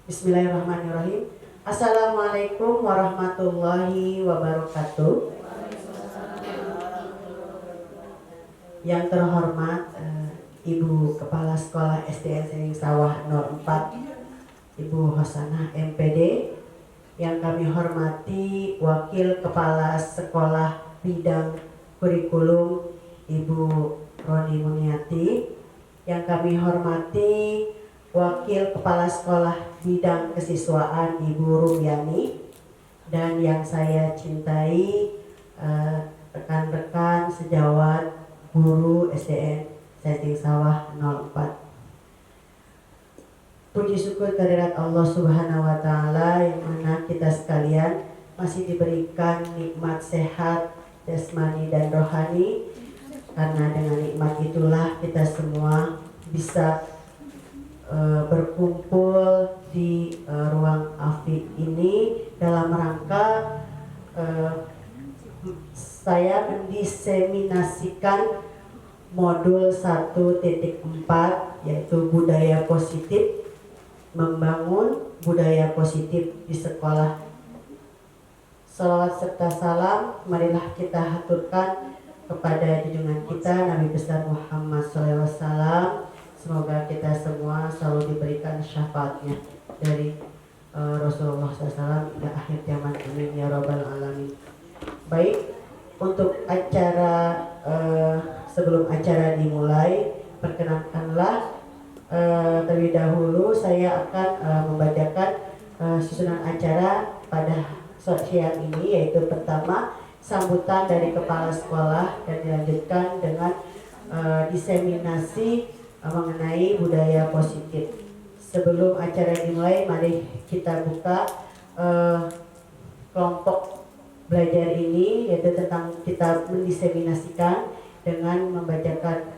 Bismillahirrahmanirrahim. Assalamualaikum warahmatullahi wabarakatuh. Yang terhormat Ibu Kepala Sekolah SDN Sening Sawah 04, Ibu Hosanah MPD. Yang kami hormati Wakil Kepala Sekolah Bidang Kurikulum Ibu Roni Muniati. Yang kami hormati Wakil Kepala Sekolah Bidang Kesiswaan Ibu Rumyani. Dan yang saya cintai rekan-rekan sejawat guru SDN Sening Sawah 04. Puji syukur kehadirat Allah Subhanahu wa Ta'ala, yang mana kita sekalian masih diberikan nikmat sehat jasmani dan rohani. Karena dengan nikmat itulah kita semua bisa berkumpul di ruang AFIK ini dalam rangka saya mendiseminasikan modul 1.4, yaitu budaya positif, membangun budaya positif di sekolah. Salawat serta salam marilah kita haturkan kepada junjungan kita Nabi besar Muhammad SAW. Semoga kita semua selalu diberikan syafaatnya dari Rasulullah SAW hingga akhir zaman. Amin ya rabbal alamin. Baik, untuk acara sebelum acara dimulai, perkenankanlah terlebih dahulu saya akan membacakan susunan acara pada siang ini, yaitu pertama sambutan dari kepala sekolah dan dilanjutkan dengan diseminasi mengenai budaya positif. Sebelum acara dimulai, mari kita buka kelompok belajar ini, yaitu tentang kita mendiseminasikan dengan membacakan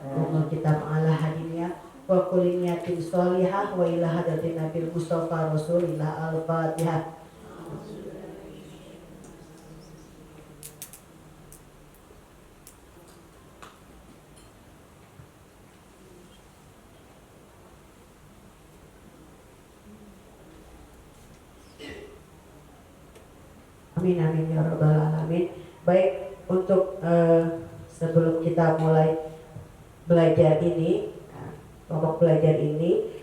kitab Allah hadiniyah wa kuliniyatin sholihah wa ila hadratin nabil mustafa rasulillah al-fatihah. Amin amin ya rabbal alamin. Baik, untuk sebelum kita mulai belajar ini, kelompok belajar ini,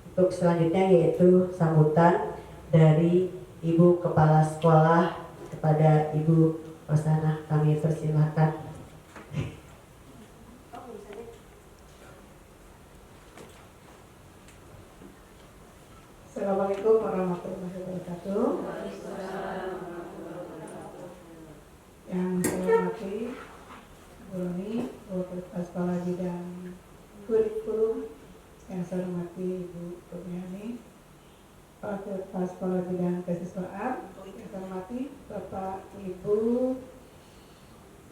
untuk selanjutnya yaitu sambutan dari Ibu Kepala Sekolah kepada Ibu Hosanah, kami persilahkan. Assalamualaikum warahmatullahi wabarakatuh. Yang saya hormati Bu Roni, Wakil Kepala Sekolah Bidang Kurikulum. Yang saya hormati Ibu Rumyani, Wakil Kepala Sekolah Bidang Kesiswaan. Yang saya hormati Bapak Ibu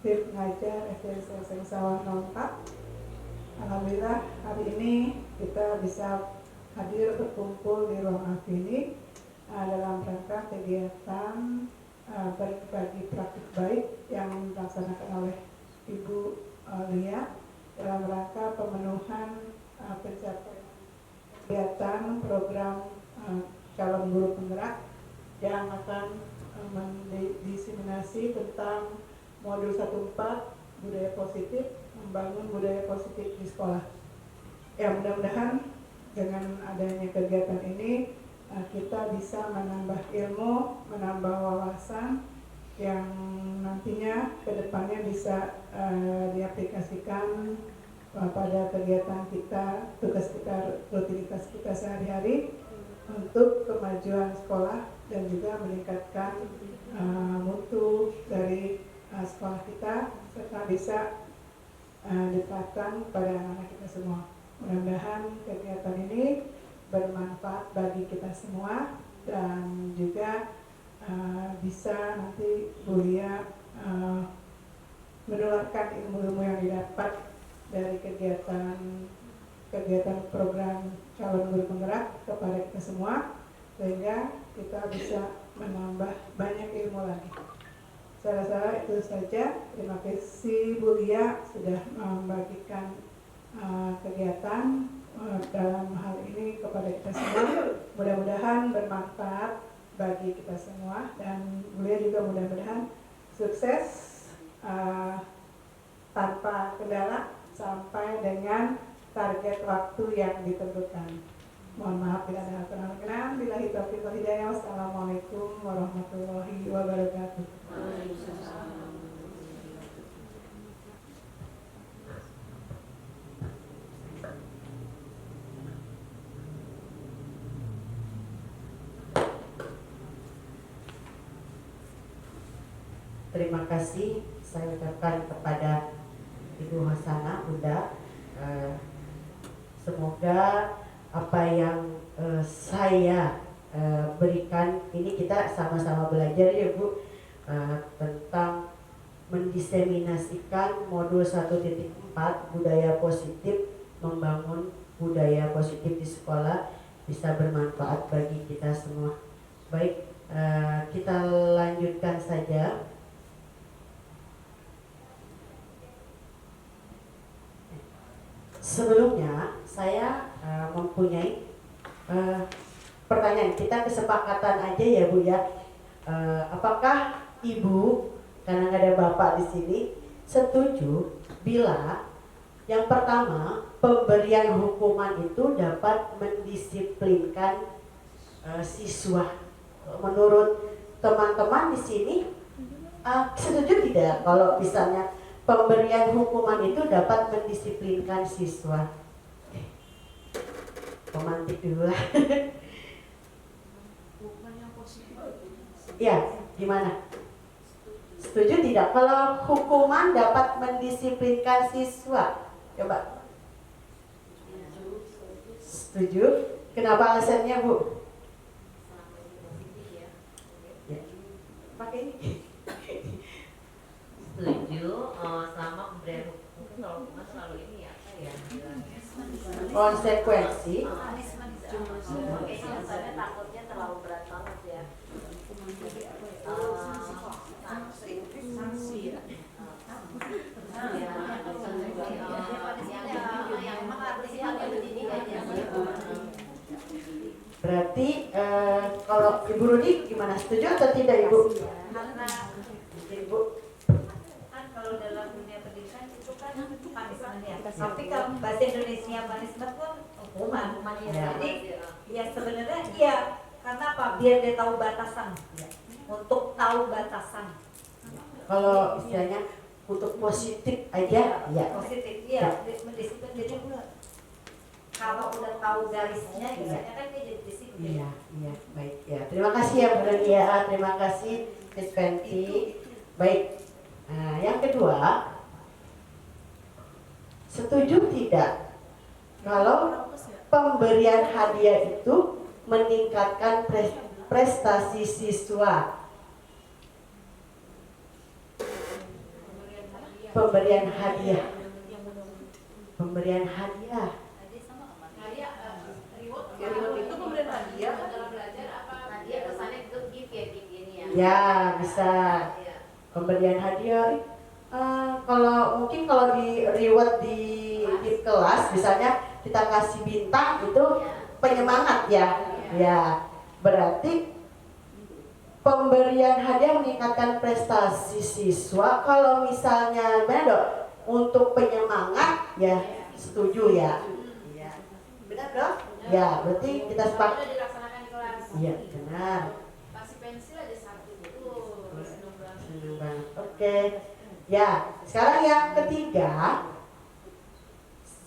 Tim Pengajar SDN Sening Sawah 04. Alhamdulillah hari ini kita bisa hadir berkumpul di ruang AFIK ini dalam rangka kegiatan berbagi praktik baik yang dilaksanakan oleh Ibu Lia dalam rangka pemenuhan pencapaian kegiatan program calon guru penggerak yang akan mendiseminasi tentang modul 1.4 budaya positif, membangun budaya positif di sekolah. Ya, mudah-mudahan dengan adanya kegiatan ini kita bisa menambah ilmu, menambah wawasan yang nantinya kedepannya bisa diaplikasikan pada kegiatan kita, tugas kita, rutinitas kita sehari-hari untuk kemajuan sekolah dan juga meningkatkan mutu dari sekolah kita serta bisa diterapkan pada anak-anak kita semua. Mudah-mudahan kegiatan ini bermanfaat bagi kita semua dan juga bisa nanti Bu Lia menularkan ilmu-ilmu yang didapat dari kegiatan program calon guru penggerak kepada kita semua, sehingga kita bisa menambah banyak ilmu lagi. Saya rasa itu saja. Terima kasih Bu Lia sudah membagikan kegiatan dalam hal ini kepada kita semua. Mudah-mudahan bermanfaat bagi kita semua, dan beliau juga mudah-mudahan sukses tanpa kendala sampai dengan target waktu yang ditentukan. Mohon maaf bila ada kekurangan. Billahi taufiq wal hidayah. Wassalamualaikum warahmatullahi wabarakatuh. Terima kasih saya ucapkan kepada Ibu Hasanah, Bunda. Semoga apa yang saya berikan ini, kita sama-sama belajar ya Bu, tentang mendiseminasikan modul 1.4 budaya positif, membangun budaya positif di sekolah, bisa bermanfaat bagi kita semua. Baik, kita lanjutkan saja. Sebelumnya saya mempunyai pertanyaan. Kita kesepakatan aja ya Bu ya. Apakah Ibu, karena nggak ada Bapak di sini, setuju bila yang pertama pemberian hukuman itu dapat mendisiplinkan siswa? Menurut teman-teman di sini setuju tidak kalau misalnya pemberian hukuman itu dapat mendisiplinkan siswa? Pemantik dulu lah. Ya, gimana? Setuju tidak kalau hukuman dapat mendisiplinkan siswa? Coba. Setuju? Kenapa alasannya Bu? Ya. Pakai ini. Setuju, selama pemberian hukuman, kalau hukuman selalu ini ya apa ya bilangnya Konsekuensi. Soalnya takutnya terlalu berat banget ya. Sanksi ya. Yang mengartisipasi pendidikan ya. Berarti kalau Ibu Rudi gimana, setuju atau tidak Ibu? Karena Ibu kan kalau dalam dunia pendidikan itu kan punishment ya. Tapi kalau bahasa Indonesia punishment pun hukuman. Ya. Jadi ya sebenarnya iya, karena apa? Biar dia tahu batasan. Untuk tahu batasan. kalau istilahnya untuk positif aja, ya. Positif, iya. Mendisiplin jadi kalau udah tahu garisnya, biasanya kan dia jadi disiplin. Iya, iya, baik ya. Terima kasih ya Bu Nadia, terima kasih Miss Fenty. Baik. Nah, yang kedua, setuju tidak kalau pemberian hadiah itu meningkatkan prestasi siswa? Pemberian hadiah. Pemberian hadiah. Reward itu pemberian hadiah kan dalam belajar apa? Hadiah kesannya itu gift ya, gift ini ya. Ya, bisa. Pemberian hadiah. Kalau mungkin kalau di reward di kelas, misalnya kita kasih bintang itu penyemangat ya. Ya, berarti pemberian hadiah meningkatkan prestasi siswa. Kalau misalnya benar dok, untuk penyemangat ya setuju ya. Benar dok? Ya, berarti kita sepakat. Sudah dilaksanakan di kelas. Iya, benar. Kasih pensil aja satu dulu. Seneng banget. Senang banget. Oke. Ya, sekarang yang ketiga,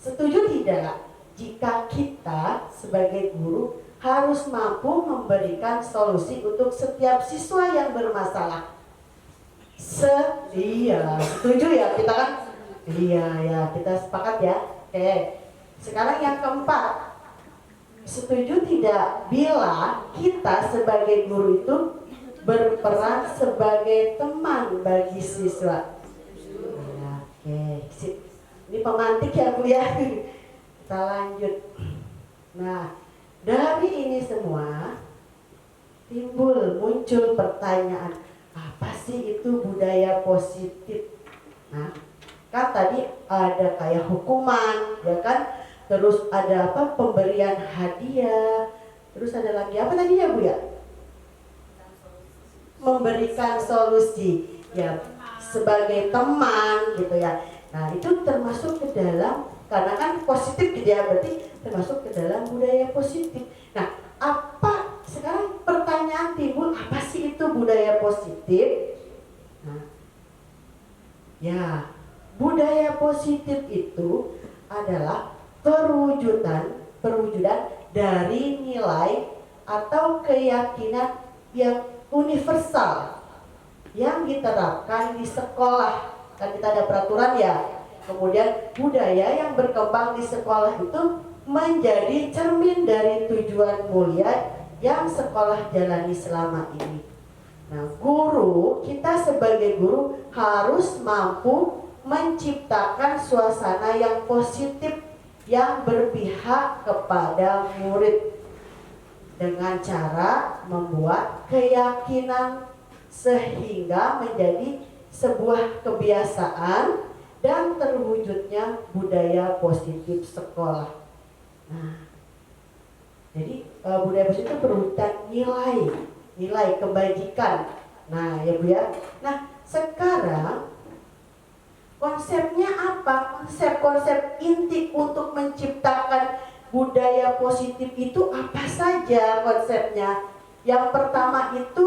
setuju tidak jika kita sebagai guru harus mampu memberikan solusi untuk setiap siswa yang bermasalah? Iya, setuju ya kita kan? Iya ya, kita sepakat ya. Oke. Sekarang yang keempat, setuju tidak bila kita sebagai guru itu berperan sebagai teman bagi siswa? Ya, oke, sip. Ini pemantik ya Bu ya. Kita lanjut. Nah, dari ini semua muncul pertanyaan, apa sih itu budaya positif? Nah, kan tadi ada kayak hukuman, ya kan? terus ada apa, pemberian hadiah, terus ada lagi apa tadi ya Bu ya? Memberikan solusi ya, sebagai teman gitu ya. Nah itu termasuk ke dalam, karena kan positif gitu ya, berarti termasuk ke dalam budaya positif. Nah apa, sekarang pertanyaan timbul, apa sih itu budaya positif? Nah ya, budaya positif itu adalah perwujudan dari nilai atau keyakinan yang universal yang diterapkan di sekolah. Kan kita ada peraturan ya. Kemudian budaya yang berkembang di sekolah itu menjadi cermin dari tujuan mulia yang sekolah jalani selama ini. Nah, guru, kita sebagai guru harus mampu menciptakan suasana yang positif yang berpihak kepada murid dengan cara membuat keyakinan sehingga menjadi sebuah kebiasaan dan terwujudnya budaya positif sekolah. Nah, jadi budaya positif berwujudan nilai kebajikan. Nah, ya Bu ya. Nah, sekarang konsepnya apa? Konsep inti untuk menciptakan budaya positif itu apa saja konsepnya? Yang pertama itu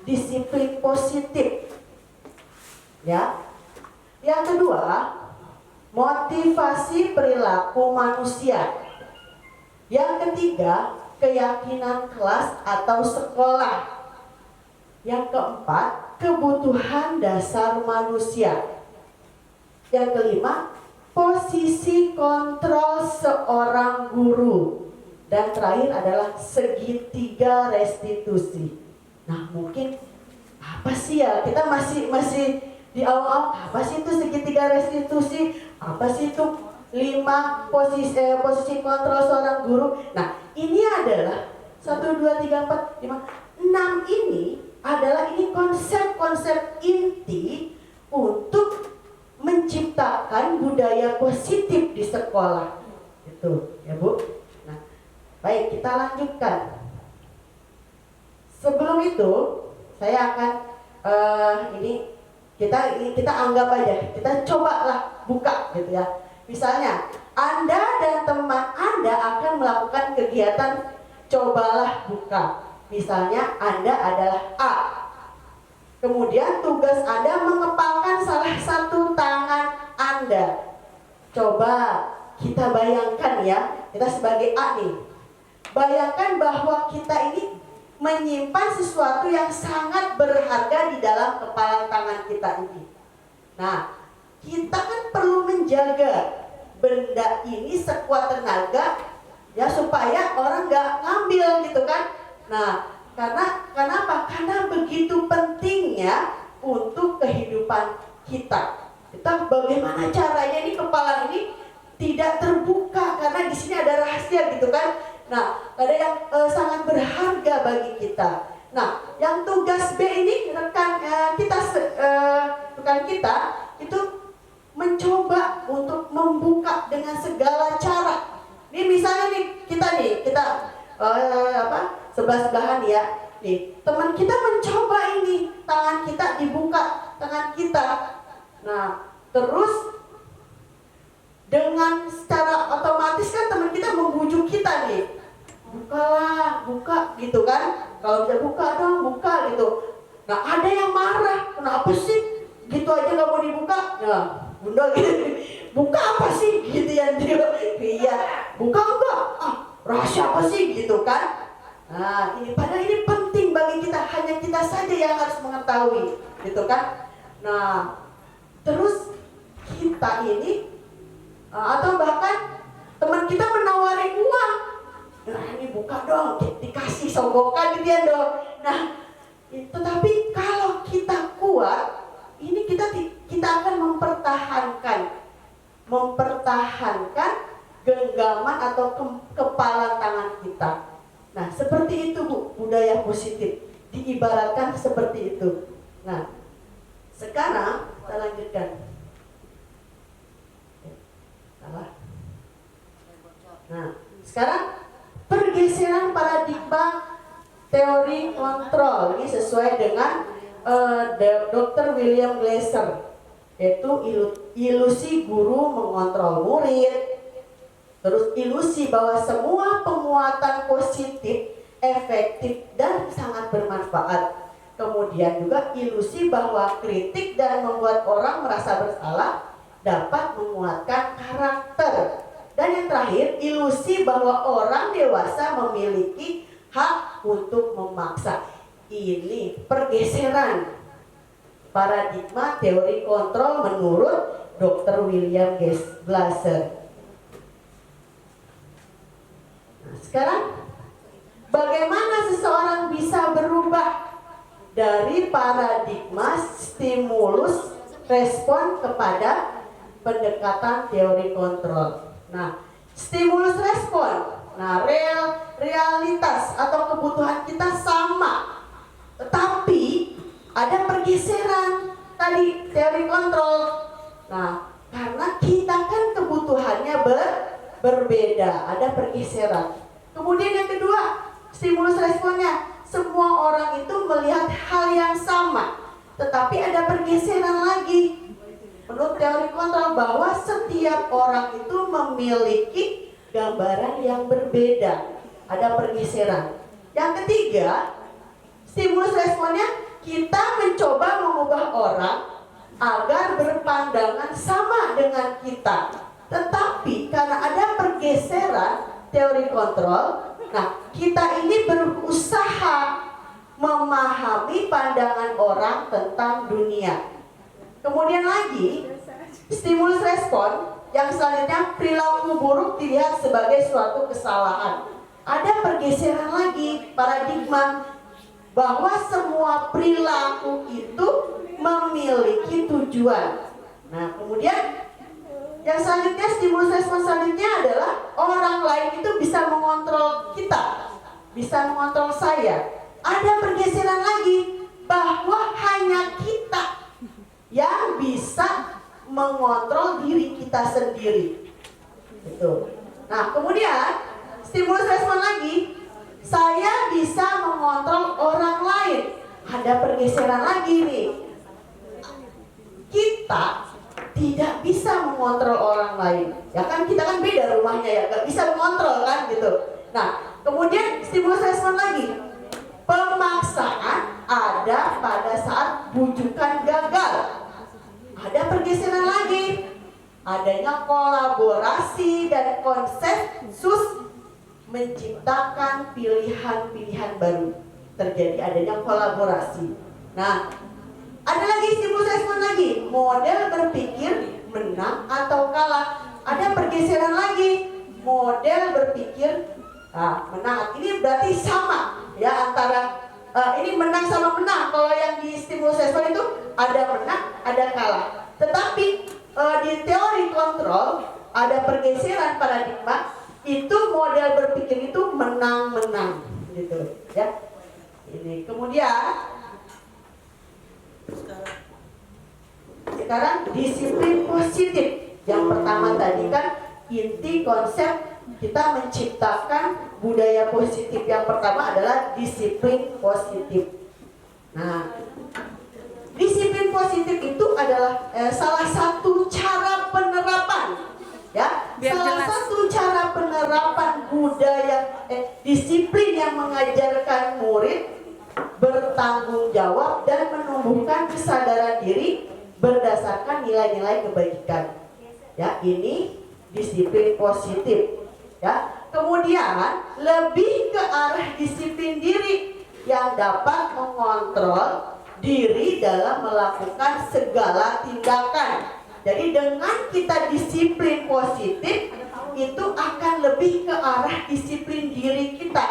disiplin positif. Ya. Yang kedua, motivasi perilaku manusia. Yang ketiga, keyakinan kelas atau sekolah. Yang keempat, kebutuhan dasar manusia. Yang kelima, posisi kontrol seorang guru. Dan terakhir adalah segitiga restitusi. Nah, mungkin apa sih ya? Kita masih di awal, apa sih itu segitiga restitusi? Apa sih itu 5 posisi kontrol seorang guru? Nah, ini adalah 1 2 3 4 5 6 ini adalah konsep-konsep inti untuk menciptakan budaya positif di sekolah. Itu ya Bu. Nah, baik, kita lanjutkan. Sebelum itu saya akan kita anggap aja, kita cobalah buka gitu ya. Misalnya Anda dan teman Anda akan melakukan kegiatan cobalah buka. Misalnya Anda adalah A. Kemudian tugas Anda mengepalkan salah satu tangan Anda. Coba kita bayangkan ya, kita sebagai A nih. Bayangkan bahwa kita ini menyimpan sesuatu yang sangat berharga di dalam kepalan tangan kita ini. Nah, kita kan perlu menjaga benda ini sekuat tenaga ya, supaya orang nggak ngambil gitu kan. Nah, karena apa? Karena begitu pentingnya untuk kehidupan kita. Kita bagaimana caranya kepala ini tidak terbuka, karena di sini ada rahasia gitu kan. Nah, ada yang sangat berharga bagi kita. Nah, yang tugas B ini rekan kita itu mencoba untuk membuka dengan segala cara. Ini misalnya kita sebelah-sebelahan ya. Nih, teman kita mencoba tangan kita dibuka, tangan kita. Nah, terus dengan secara otomatis kan teman kita membujuk kita nih, bukalah, buka gitu kan. Kalau bisa buka dong, buka gitu. Nah, ada yang marah, kenapa sih gitu aja gak mau dibuka? Nah, Bunda gitu, buka apa sih gitu ya dia. Iya, buka enggak? Rahasia apa sih gitu kan. Nah, padahal ini penting bagi kita, hanya kita saja yang harus mengetahui gitu kan. Nah, terus kita atau bahkan teman kita menawarin uang, nah ini buka dong, dikasih sogokan gitu ya dong. Nah, tetapi kalau kita kuat, kita akan mempertahankan genggaman atau kepala tangan kita. Nah, seperti itu Bu, budaya positif diibaratkan seperti itu. Nah, sekarang kita lanjutkan. Salah. Nah, sekarang pergeseran paradigma teori kontrol ini sesuai dengan Dr. William Glasser, yaitu ilusi guru mengontrol murid, terus ilusi bahwa semua penguatan positif efektif dan sangat bermanfaat. Kemudian juga ilusi bahwa kritik dan membuat orang merasa bersalah dapat menguatkan karakter. Dan yang terakhir, ilusi bahwa orang dewasa memiliki hak untuk memaksa. Ini pergeseran paradigma teori kontrol menurut Dr. William Glasser. Nah, sekarang bagaimana seseorang bisa berubah dari paradigma stimulus respon kepada pendekatan teori kontrol? Nah, stimulus respon, nah realitas atau kebutuhan kita sama, tetapi ada pergeseran tadi teori kontrol. Nah, karena kita kan kebutuhannya berbeda, ada pergeseran. Kemudian yang kedua, stimulus responnya, semua orang itu melihat hal yang sama, tetapi ada pergeseran lagi. Menurut teori kontrol bahwa setiap orang itu memiliki gambaran yang berbeda, ada pergeseran. Yang ketiga, stimulus responnya, kita mencoba mengubah orang agar berpandangan sama dengan kita. Tetapi karena ada pergeseran teori kontrol, nah kita ini berusaha memahami pandangan orang tentang dunia. Kemudian lagi, stimulus respon yang selanjutnya, perilaku buruk dilihat sebagai suatu kesalahan. Ada pergeseran lagi paradigma bahwa semua perilaku itu memiliki tujuan. Nah, kemudian yang selanjutnya, stimulus respon selanjutnya adalah orang lain itu bisa mengontrol kita, bisa mengontrol saya. Ada pergeseran lagi bahwa hanya kita yang bisa mengontrol diri kita sendiri. Itu. Nah, kemudian stimulus respon lagi, saya bisa mengontrol orang lain. Ada pergeseran lagi nih. Kita tidak bisa mengontrol orang lain. Ya kan, kita kan beda rumahnya ya, gak bisa mengontrol kan gitu. Nah, kemudian stimulus respon lagi, pemaksaan ada pada saat bujukan gagal. Ada pergeseran lagi, adanya kolaborasi dan konsensus menciptakan pilihan-pilihan baru. Terjadi adanya kolaborasi. Nah, ada lagi stimulus respon lagi, model berpikir menang atau kalah. Ada pergeseran lagi, model berpikir menang. Ini berarti sama ya antara ini menang sama menang. Kalau yang di stimulus respon itu ada menang, ada kalah. Tetapi di teori kontrol ada pergeseran paradigma, itu model berpikir itu menang-menang gitu ya. Ini kemudian sekarang disiplin positif. Yang pertama tadi kan inti konsep kita menciptakan budaya positif. Yang pertama adalah disiplin positif. Nah, disiplin positif itu adalah salah satu cara penerapan, ya, salah satu cara penerapan budaya disiplin yang mengajarkan murid bertanggung jawab dan menumbuhkan kesadaran diri berdasarkan nilai-nilai kebaikan. Ya, ini disiplin positif. Ya, kemudian lebih ke arah disiplin diri yang dapat mengontrol diri dalam melakukan segala tindakan. Jadi dengan kita disiplin positif, itu akan lebih ke arah disiplin diri kita,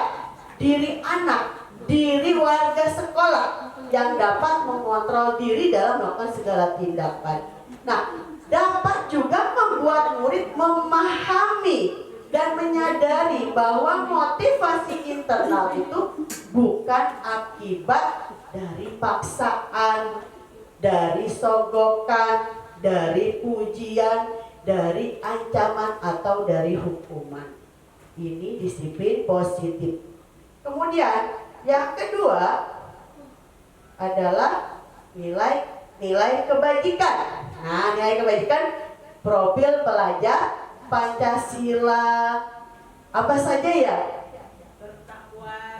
diri anak, diri warga sekolah yang dapat mengontrol diri dalam melakukan segala tindakan. Nah, dapat juga membuat murid memahami dan menyadari bahwa motivasi internal itu bukan akibat dari paksaan, dari sogokan, dari pujian, dari ancaman atau dari hukuman. Ini disiplin positif. Kemudian yang kedua adalah nilai kebajikan. Nah, nilai kebajikan profil pelajar Pancasila apa saja ya?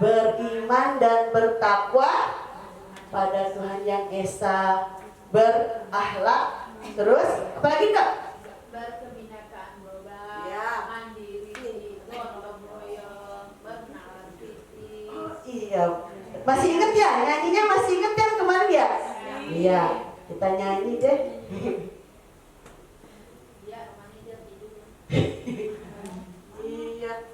Beriman dan bertakwa pada Tuhan Yang Esa, berakhlak, terus apa lagi Kak? Berkebinekaan global, Ya. mandiri, gotong royong, bernalar kritis. Oh iya, masih inget ya? Nyanyinya masih inget kan kemarin ya? Iya, kita nyanyi deh. Dia manajer tidur. Iya.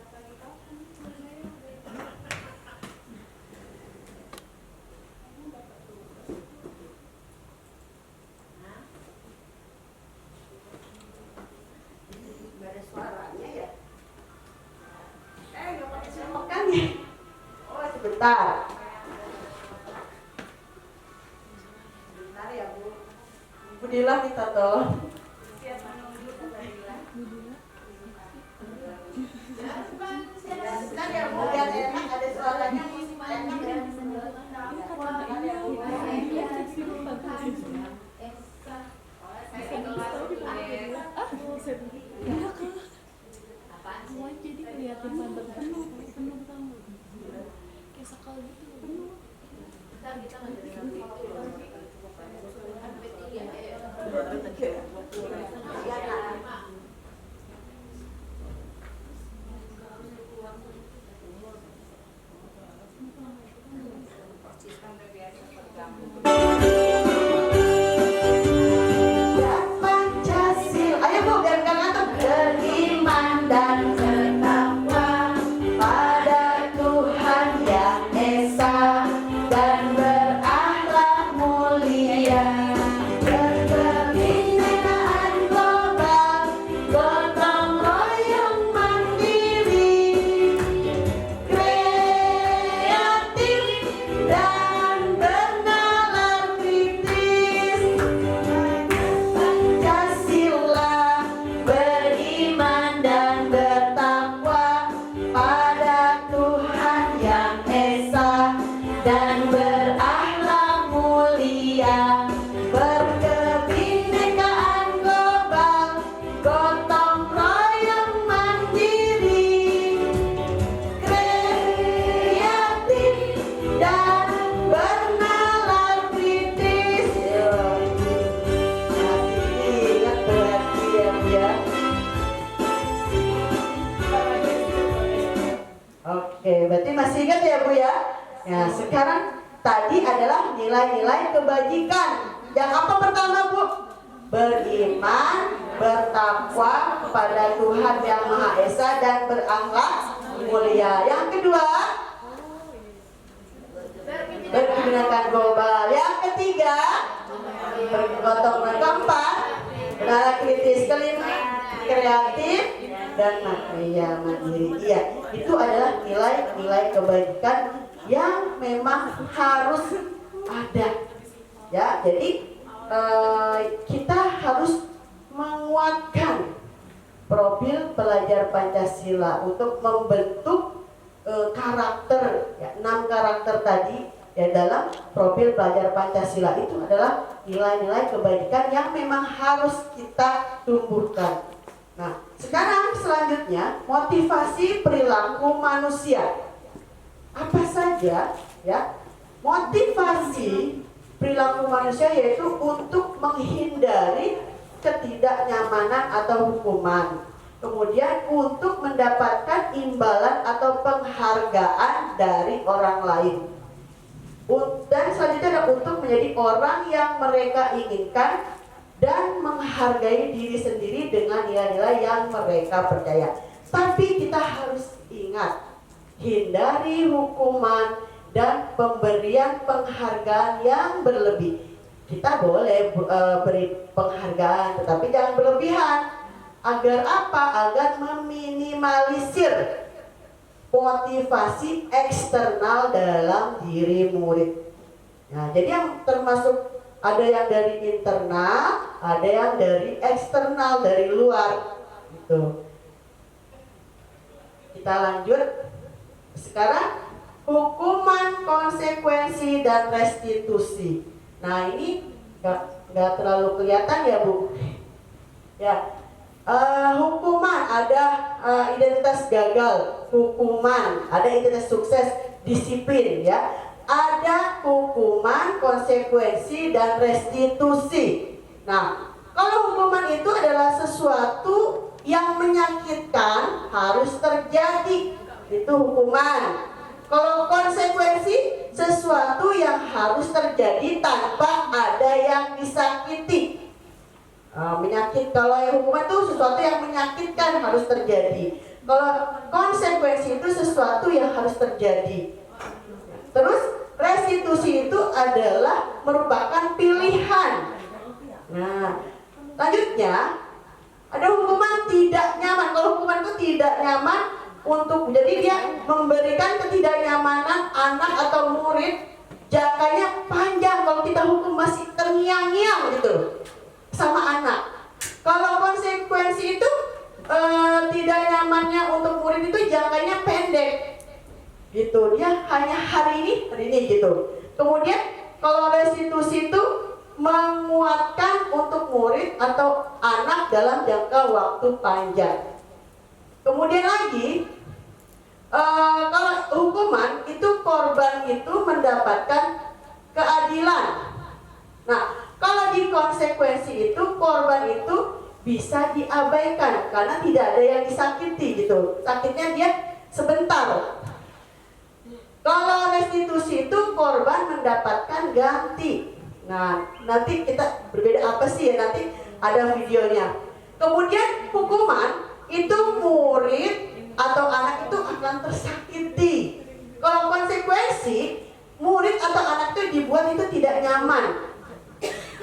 Gak ada suaranya ya? Gak pakai selokan ya? Oh sebentar. Sebentar ya Bu. Bu Dila minta tolong. Siap menunggu kata Dila. Sebentar ya Bu, biar enak ada suaranya. Enak ya. Jadi kelihatan mantap penuh tamu kayak sakal gitu Ntar kita ngajarin nanti itu loh. Dan Pancasila, ayo Bu, biar gak ngantuk. Beriman dan bertakwa pada Tuhan Yang Esa dan berakhlak mulia, berkebinekaan global, gotong royong mandiri, kreatif dan bernalar kritis. Pancasila, beriman dan bertakwa pada Tuhan Yang Esa dan berakhlak mulia, berkebinekaan global, gotong royong mandiri, kreatif dan bernalar kritis. Masih ingat berarti ya Bu ya. Oke, berarti masih ingat ya Bu ya. Nah, sekarang tadi adalah nilai-nilai kebajikan. Yang apa pertama Bu? Beriman, bertakwa kepada Tuhan Yang Maha Esa dan berakhlak mulia. Yang kedua, berkebinekaan global. Yang ketiga, bergotong royong. Keempat, benar kritis. Kelima, kreatif dan mandiri. Iya, itu adalah nilai-nilai kebajikan yang memang harus ada. Ya, jadi kita harus menguatkan profil pelajar Pancasila untuk membentuk karakter, ya, 6 karakter tadi ya dalam profil pelajar Pancasila itu adalah nilai-nilai kebajikan yang memang harus kita tumbuhkan. Nah, sekarang selanjutnya motivasi perilaku manusia. Apa saja ya motivasi perilaku manusia, yaitu untuk menghindari ketidaknyamanan atau hukuman, kemudian untuk mendapatkan imbalan atau penghargaan dari orang lain, dan selanjutnya adalah untuk menjadi orang yang mereka inginkan dan menghargai diri sendiri dengan nilai-nilai yang mereka percaya. Tapi kita harus ingat, hindari hukuman dan pemberian penghargaan yang berlebih. Kita boleh beri penghargaan, tetapi jangan berlebihan. Agar apa? Agar meminimalisir motivasi eksternal dalam diri murid. Nah, jadi yang termasuk ada yang dari internal, ada yang dari eksternal, dari luar. Gitu. Kita kita lanjut. Sekarang hukuman, konsekuensi, dan restitusi. Nah ini nggak terlalu kelihatan ya Bu. Ya, hukuman ada identitas gagal, hukuman ada identitas sukses, disiplin ya. Ada hukuman, konsekuensi, dan restitusi. Nah, kalau hukuman itu adalah sesuatu yang menyakitkan harus terjadi, itu hukuman. Kalau konsekuensi sesuatu yang harus terjadi tanpa ada yang disakiti. Kalau yang hukuman itu sesuatu yang menyakitkan harus terjadi. Kalau konsekuensi itu sesuatu yang harus terjadi. Terus restitusi itu adalah merupakan pilihan. Nah, selanjutnya ada hukuman tidak nyaman. Kalau hukuman itu tidak nyaman jadi dia memberikan ketidaknyamanan anak atau murid, jangkanya panjang. Kalau kita hukum masih terngiang-ngiang gitu sama anak. Kalau konsekuensi itu tidak nyamannya untuk murid itu jangkanya pendek gitu, dia hanya hari ini gitu. Kemudian kalau restitusi itu menguatkan untuk murid atau anak dalam jangka waktu panjang. Kemudian lagi, kalau hukuman itu korban itu mendapatkan keadilan. Nah, kalau di konsekuensi itu korban itu bisa diabaikan karena tidak ada yang disakiti gitu. Sakitnya dia sebentar. Kalau restitusi itu korban mendapatkan ganti. Nah, nanti kita berbeda apa sih ya, nanti ada videonya. Kemudian hukuman itu murid atau anak itu akan tersakiti. Kalau konsekuensi, murid atau anak itu dibuat itu tidak nyaman.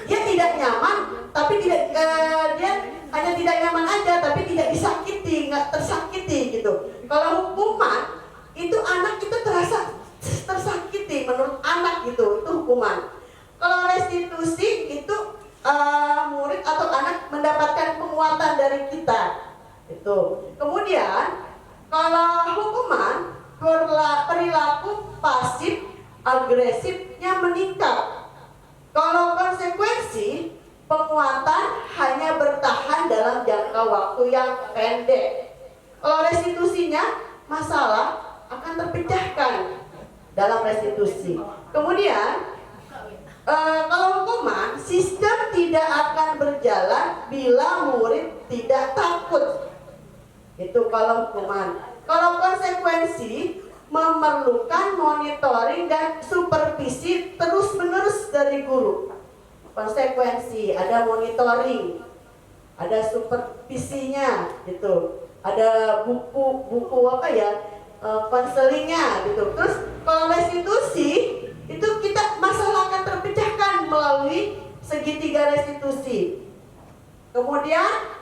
Dia tidak nyaman, tapi dia hanya tidak nyaman aja, tapi tidak disakiti, nggak tersakiti gitu. Kalau hukuman itu anak itu terasa tersakiti menurut anak gitu, itu hukuman. Kalau restitusi itu murid atau anak mendapatkan penguatan dari kita. Itu. Kemudian kalau hukuman perilaku pasif agresifnya meningkat. Kalau konsekuensi penguatan hanya bertahan dalam jangka waktu yang pendek. Kalau restitusinya masalah akan terpecahkan dalam restitusi. Kemudian kalau hukuman sistem tidak akan berjalan bila murid tidak takut. Itu kalau hukuman. Kalau konsekuensi memerlukan monitoring dan supervisi terus-menerus dari guru. Konsekuensi ada monitoring, ada supervisinya gitu. Ada buku apa ya? Konselingnya gitu. Terus kalau restitusi itu kita masalah akan terpecahkan melalui segitiga restitusi. Kemudian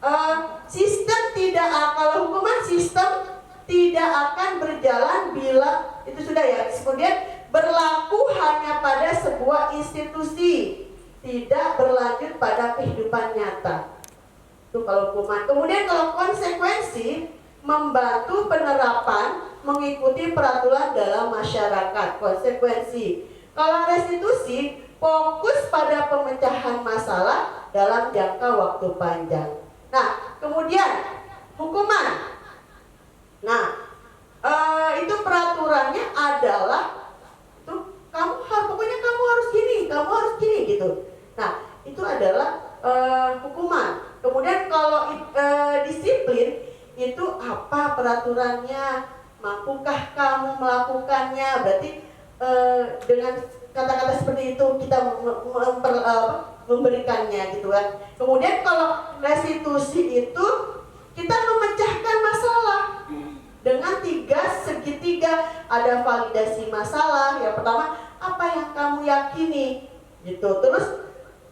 kalau hukuman sistem tidak akan berjalan bila itu sudah ya. Kemudian berlaku hanya pada sebuah institusi, tidak berlanjut pada kehidupan nyata. Itu kalau hukuman. Kemudian kalau konsekuensi membantu penerapan mengikuti peraturan dalam masyarakat. Konsekuensi. Kalau restitusi fokus pada pemecahan masalah dalam jangka waktu panjang. Nah, kemudian hukuman. Nah, itu peraturannya adalah itu pokoknya kamu harus gini gitu. Nah, itu adalah hukuman. Kemudian kalau disiplin itu apa peraturannya? Mampukah kamu melakukannya? Berarti dengan kata-kata seperti itu kita memberikannya gitu kan. Kemudian kalau restitusi itu kita memecahkan masalah dengan 3 segitiga. Ada validasi masalah. Yang pertama, apa yang kamu yakini gitu. Terus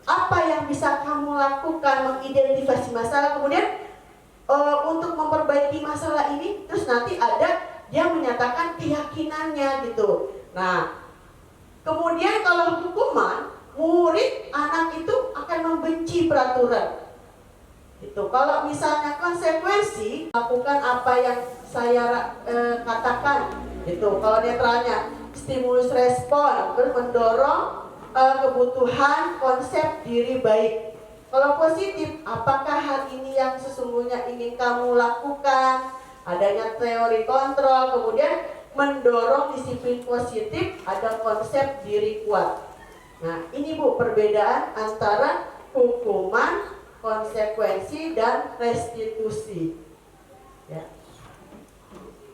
apa yang bisa kamu lakukan, mengidentifikasi masalah. Kemudian untuk memperbaiki masalah ini, terus nanti ada dia menyatakan keyakinannya gitu. Nah, kemudian kalau hukuman, murid anak itu akan membenci peraturan. Itu kalau misalnya konsekuensi lakukan apa yang saya katakan, itu kalau netralnya stimulus respon, terus mendorong kebutuhan konsep diri baik. Kalau positif, apakah hal ini yang sesungguhnya ingin kamu lakukan? Adanya teori kontrol, kemudian mendorong disiplin positif, ada konsep diri kuat. Nah, ini Bu perbedaan antara hukuman, konsekuensi, dan restitusi. Ya,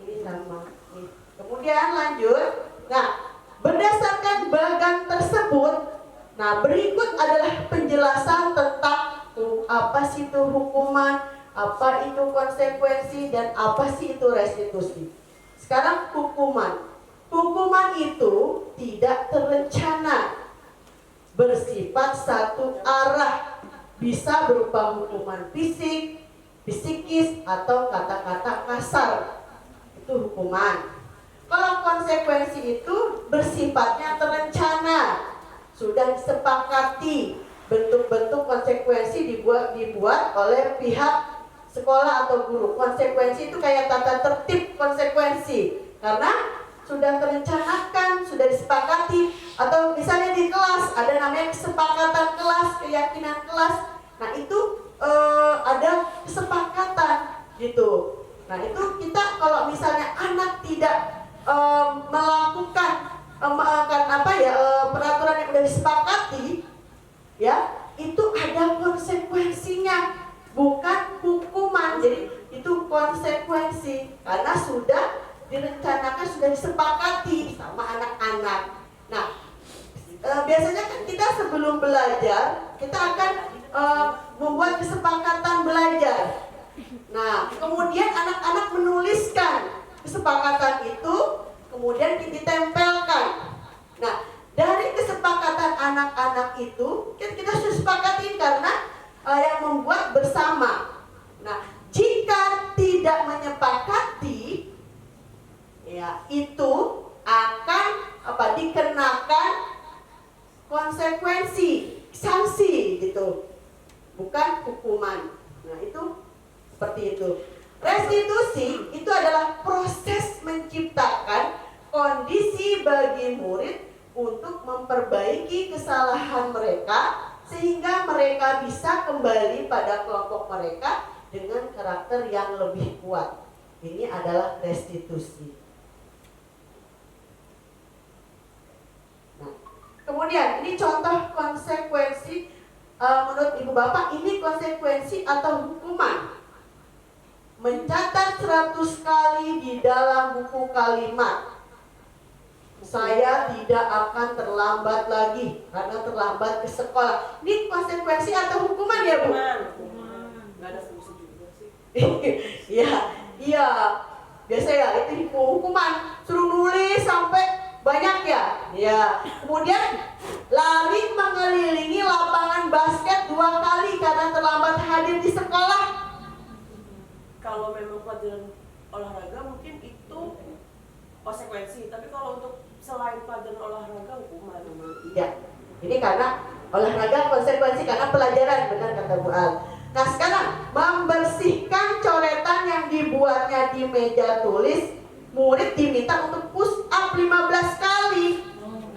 ini sama. Kemudian lanjut. Nah, berdasarkan bagan tersebut, nah berikut adalah penjelasan tentang apa sih itu hukuman, apa itu konsekuensi, dan apa sih itu restitusi. Sekarang hukuman. Hukuman itu tidak terencana, bersifat satu arah, bisa berupa hukuman fisik, psikis, atau kata-kata kasar. Itu hukuman. Kalau konsekuensi itu bersifatnya terencana, sudah disepakati, bentuk-bentuk konsekuensi dibuat oleh pihak sekolah atau guru. Konsekuensi itu kayak tata tertib konsekuensi, karena sudah terencanakan, sudah disepakati. Atau misalnya di kelas ada namanya kesepakatan kelas, keyakinan kelas. Nah itu ada kesepakatan gitu. Nah itu kita kalau misalnya anak tidak melakukan peraturan yang sudah disepakati, ya itu ada konsekuensinya, bukan hukuman. Jadi itu konsekuensi karena sudah direncanakan, sudah disepakati sama anak-anak. Nah biasanya kan kita sebelum belajar kita akan membuat kesepakatan belajar. Nah kemudian anak-anak menuliskan kesepakatan itu, kemudian ditempelkan. Nah dari kesepakatan anak-anak itu kan kita sudah sepakati karena yang membuat bersama. Nah jika tidak menyepakati, ya itu akan dikenakan konsekuensi, sanksi gitu, bukan hukuman. Nah itu seperti itu. Restitusi itu adalah proses menciptakan kondisi bagi murid untuk memperbaiki kesalahan mereka sehingga mereka bisa kembali pada kelompok mereka dengan karakter yang lebih kuat. Ini adalah restitusi. Nah, kemudian ini contoh konsekuensi menurut Ibu Bapak, ini konsekuensi atau hukuman. Mencatat 100 kali di dalam buku kalimat, saya tidak akan terlambat lagi karena terlambat ke sekolah. Ini konsekuensi atau hukuman ya Bu? Nggak ada solusi juga sih. Iya, biasa ya itu hukuman, suruh nulis sampai banyak ya. Ya, kemudian lari mengelilingi lapangan basket 2 kali karena terlambat hadir di sekolah. Kalau memang pelajaran olahraga mungkin itu konsekuensi, tapi kalau untuk selain pelajaran olahraga hukuman. Iya, ini karena olahraga konsekuensi karena pelajaran, benar kata Bu Al. Nah sekarang membersihkan coretan yang dibuatnya di meja tulis, murid diminta untuk push up 15 kali.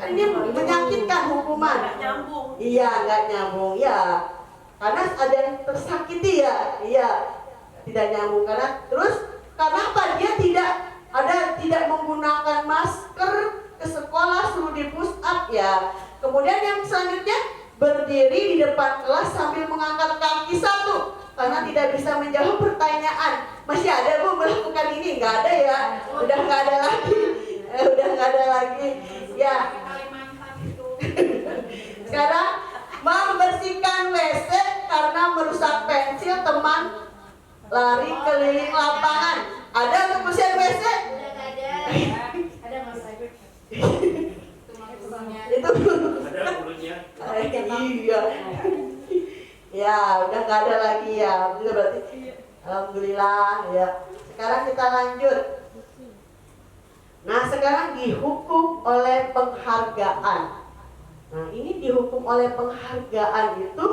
Ini menyakitkan hukuman. Nggak nyambung. Iya, nggak nyambung ya. Karena ada yang tersakiti ya. Iya, tidak nyambung karena apa? Dia tidak menggunakan masker ke sekolah, suruh di push up ya. Kemudian yang selanjutnya berdiri di depan kelas sambil mengangkat kaki satu karena tidak bisa menjawab pertanyaan. Masih ada Bu melakukan ini? Nggak ada ya. Udah nggak ada lagi. Udah nggak ada lagi. Ya. Sekarang membersihkan WC karena merusak pensil teman lari keliling lapangan. Ada untuk bersihkan WC? Udah nggak ada. Ada Mas Agus. Itu Ada mulutnya. iya. Ya, udah nggak ada lagi ya. Itu berarti alhamdulillah ya. Sekarang kita lanjut. Nah, sekarang dihukum oleh penghargaan. Nah, ini dihukum oleh penghargaan itu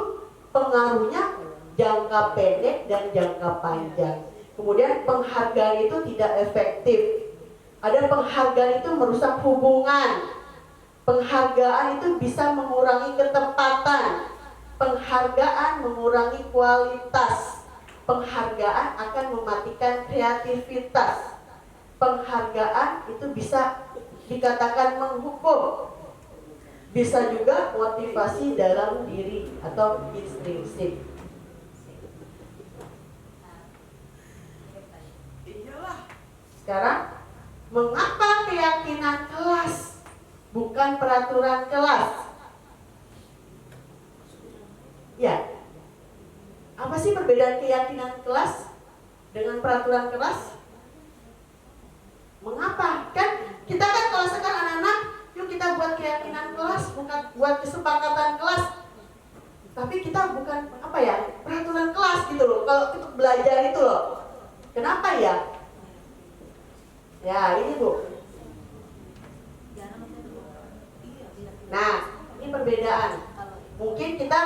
pengaruhnya jangka pendek dan jangka panjang. Kemudian penghargaan itu tidak efektif. Ada penghargaan itu merusak hubungan. Penghargaan itu bisa mengurangi ketepatan. Penghargaan mengurangi kualitas. Penghargaan akan mematikan kreativitas. Penghargaan itu bisa dikatakan menghukum. Bisa juga motivasi dalam diri atau intrinsik. Iyalah. Sekarang, mengapa keyakinan kelas bukan peraturan kelas? Ya, apa sih perbedaan keyakinan kelas dengan peraturan kelas? Mengapa? Kan kita kan kalau sekarang anak-anak, yuk kita buat keyakinan kelas, bukan buat kesepakatan kelas. Tapi kita bukan apa ya, peraturan kelas gitu loh. Kalau untuk belajar itu loh. Kenapa ya? Ya ini Bu. Nah, ini perbedaan. Mungkin kita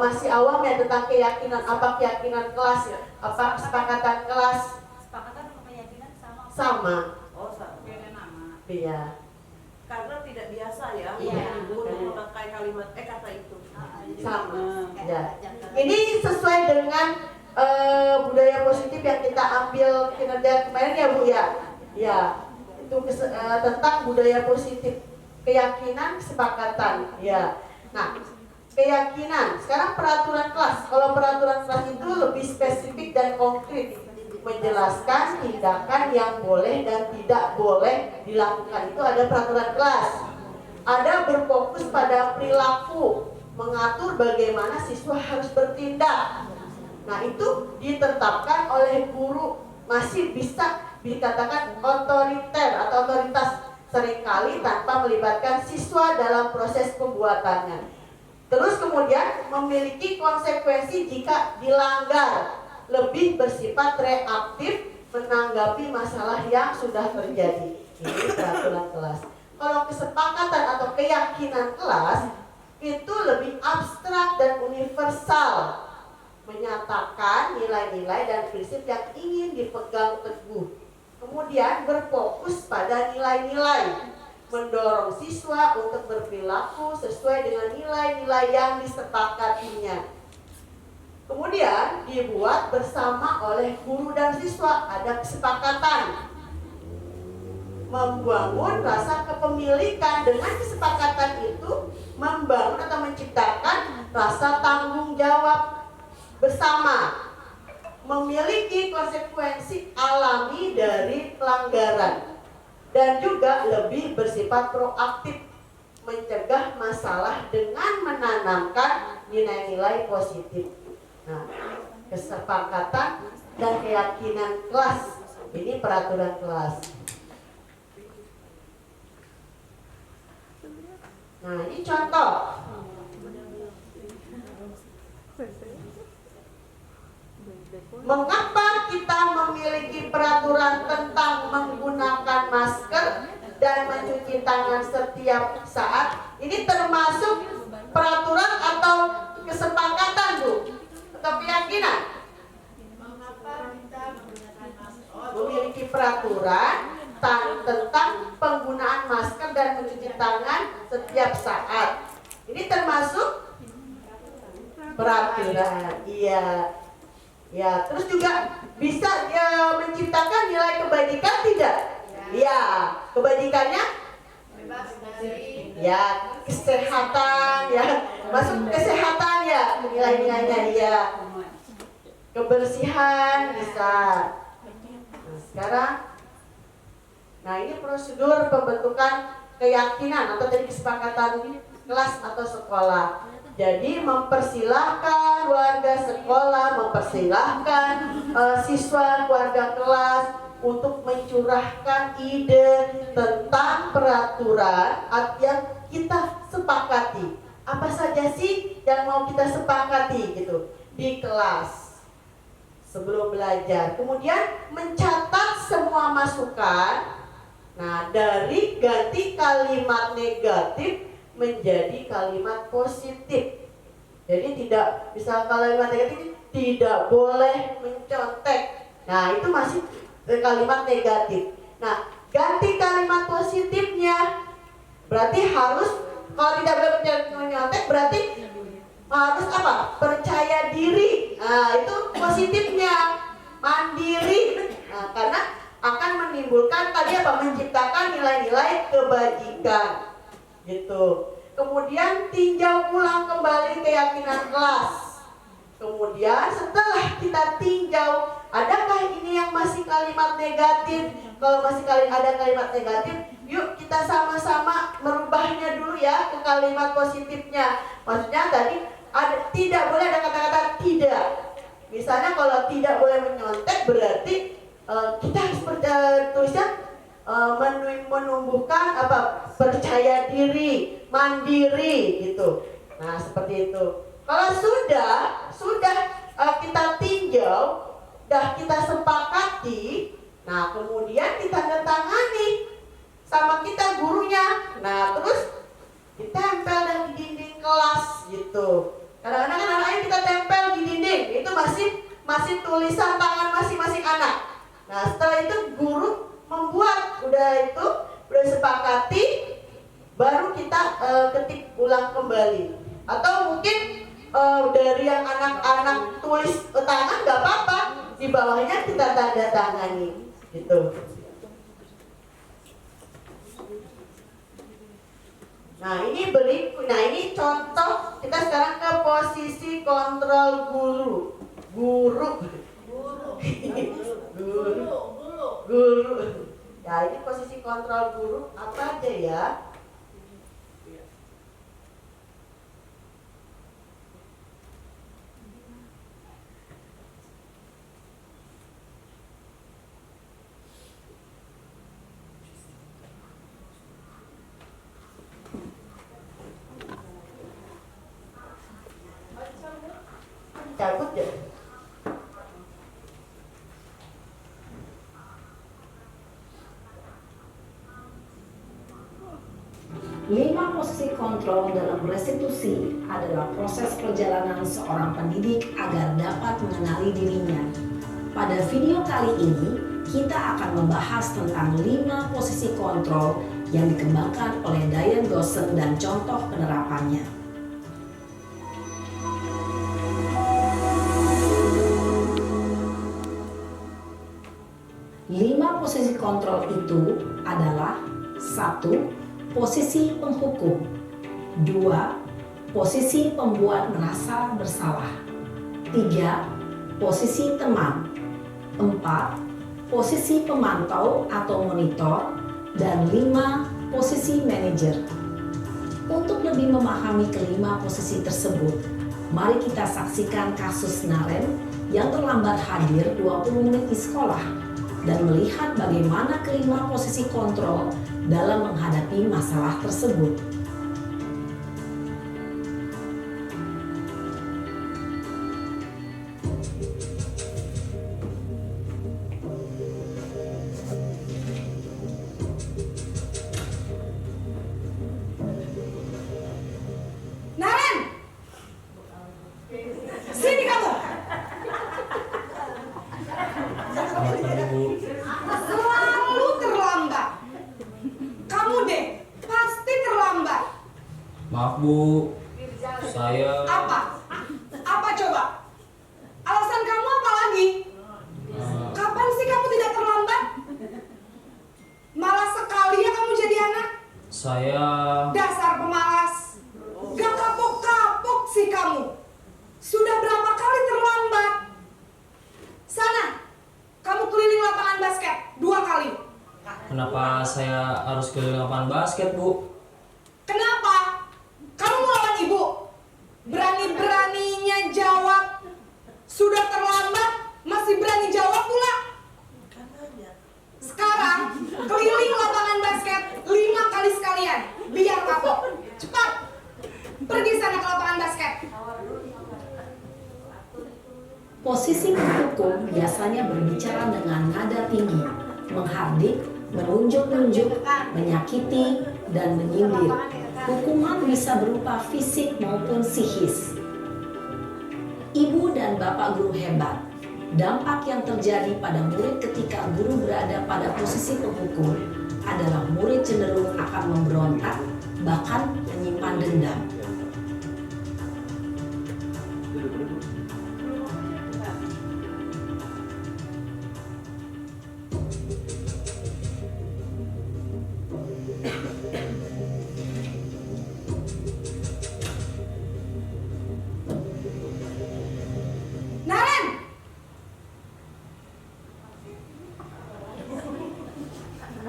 masih awam ya tentang keyakinan, apa keyakinan kelas, apa kesepakatan kelas. Kesepakatan sama keyakinan sama. Sama. Oh, beda nama. Iya. Karena tidak biasa ya Iya. untuk memakai kalimat kata itu. Sama. Ya. Ini sesuai dengan budaya positif yang kita ambil kinerja kemarin ya Bu ya. Ya. Itu tentang budaya positif, keyakinan, kesepakatan. Ya. Nah, keyakinan. Sekarang peraturan kelas. Kalau peraturan kelas itu lebih spesifik dan konkret, menjelaskan tindakan yang boleh dan tidak boleh dilakukan. Itu ada peraturan kelas. Ada berfokus pada perilaku, mengatur bagaimana siswa harus bertindak. Nah, itu ditetapkan oleh guru, masih bisa dikatakan otoriter atau otoritas, seringkali tanpa melibatkan siswa dalam proses pembuatannya. Terus kemudian memiliki konsekuensi jika dilanggar, lebih bersifat reaktif menanggapi masalah yang sudah terjadi. Ini peraturan kelas. Kalau kesepakatan atau keyakinan kelas itu lebih abstrak dan universal, menyatakan nilai-nilai dan prinsip yang ingin dipegang teguh. Kemudian berfokus pada nilai-nilai, mendorong siswa untuk berperilaku sesuai dengan nilai-nilai yang disepakatinya. Kemudian dibuat bersama oleh guru dan siswa, ada kesepakatan. Membangun rasa kepemilikan, dengan kesepakatan itu membangun atau menciptakan rasa tanggung jawab bersama, memiliki konsekuensi alami dari pelanggaran, dan juga lebih bersifat proaktif, mencegah masalah dengan menanamkan nilai-nilai positif. Nah, kesepakatan dan keyakinan kelas, ini peraturan kelas. Nah, ini contoh. Mengapa kita memiliki peraturan tentang menggunakan masker dan mencuci tangan setiap saat? Ini termasuk peraturan atau kesepakatan, Bu? Atau keyakinan? Mengapa kita menggunakan masker? Memiliki peraturan tentang penggunaan masker dan mencuci tangan setiap saat. Ini termasuk peraturan. Iya. Ya, terus juga bisa menciptakan nilai kebajikan tidak? Ya, kebajikannya Bebas dari ya kesehatan ya, masuk kesehatan ya, nilai-nilainya ya. Kebersihan bisa. Nah, sekarang ini prosedur pembentukan keyakinan atau tadi kesepakatan kelas atau sekolah. Jadi mempersilahkan warga sekolah, mempersilahkan siswa keluarga kelas untuk mencurahkan ide tentang peraturan yang kita sepakati. Apa saja sih yang mau kita sepakati gitu di kelas sebelum belajar. Kemudian mencatat semua masukan. Nah, dari ganti kalimat negatif menjadi kalimat positif. Jadi tidak, misal kalimat negatif ini tidak boleh mencontek. Nah, itu masih kalimat negatif. Nah, ganti kalimat positifnya. Berarti harus, kalau tidak boleh menyontek berarti harus apa? Percaya diri. Nah, itu positifnya. Mandiri. Nah, karena akan menimbulkan tadi apa? Menciptakan nilai-nilai kebajikan. Gitu. Kemudian tinjau ulang kembali keyakinan kelas. Kemudian setelah kita tinjau, adakah ini yang masih kalimat negatif? Kalau masih ada kalimat negatif, yuk kita sama-sama merubahnya dulu ya ke kalimat positifnya. Maksudnya tadi tidak boleh ada kata-kata tidak. Misalnya kalau tidak boleh menyontek berarti kita harus tulisnya menumbuhkan apa? Percaya diri, mandiri gitu. Nah, seperti itu. Kalau sudah kita tinjau, sudah kita sepakati, nah kemudian ditandatangani sama kita gurunya. Nah, terus ditempel di dinding kelas gitu. Kadang-kadang kan anaknya kita tempel di dinding, itu masih tulisan tangan masing-masing anak. Nah, setelah itu guru membuat, udah sepakati, baru kita ketik ulang kembali. Atau mungkin dari yang anak-anak tulis tangan nggak apa-apa, di bawahnya kita tanda tangani gitu. Nah, ini contoh kita sekarang ke posisi kontrol guru. Ya, ini posisi kontrol guru apa aja ya? Cabut ya. Lima posisi kontrol dalam restitusi adalah proses perjalanan seorang pendidik agar dapat mengenali dirinya. Pada video kali ini, kita akan membahas tentang 5 posisi kontrol yang dikembangkan oleh Diane Dawson dan contoh penerapannya. 5 posisi kontrol itu adalah 1. Posisi penghukum, 2. Posisi pembuat merasa bersalah, 3. Posisi teman, 4. Posisi pemantau atau monitor, dan 5. Posisi manajer. Untuk lebih memahami kelima posisi tersebut, mari kita saksikan kasus Naren yang terlambat hadir 20 menit di sekolah dan melihat bagaimana kelima posisi kontrol dalam menghadapi masalah tersebut. Naren, sini kamu. Selalu terlambat. Kamu deh, pasti terlambat. Maaf Bu, saya Apa? Apa coba? Alasan kamu apa lagi? Kapan sih kamu tidak terlambat? Malas sekali ya kamu jadi anak. saya Dasar pemalas. Gak kapok-kapok sih kamu. Sudah berapa kali terlambat? Sana, kamu keliling lapangan basket 2 kali. kenapa saya harus keliling lapangan basket Bu? Kenapa? Kamu melawan ibu? Berani-beraninya jawab. Sudah terlambat, masih berani jawab pula. Sekarang, keliling lapangan basket 5 kali sekalian. Biar kapok. Cepat. Pergi sana ke lapangan basket. Posisi penghukum biasanya berbicara dengan nada tinggi, menghardik, menunjuk-nunjuk, menyakiti, dan menyindir. Hukuman bisa berupa fisik maupun psikis. Ibu dan bapak guru hebat. Dampak yang terjadi pada murid ketika guru berada pada posisi penghukum adalah murid cenderung akan memberontak, bahkan menyimpan dendam. Naren!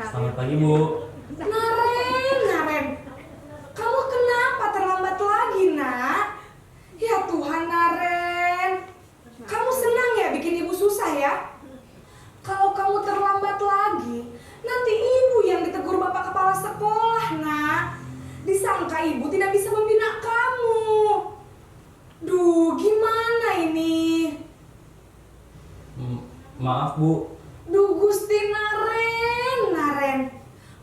Selamat pagi, Bu. Naren, kamu kenapa terlambat lagi, Nak? Ya Tuhan, Naren. Kamu senang ya bikin ibu susah ya? Kalau kamu terlambat lagi, nanti ibu yang ditegur bapak kepala sekolah, Nak. Disangka ibu tidak bisa membina kamu. Duh, gimana ini? Maaf, Bu. Duh, Gusti Naren.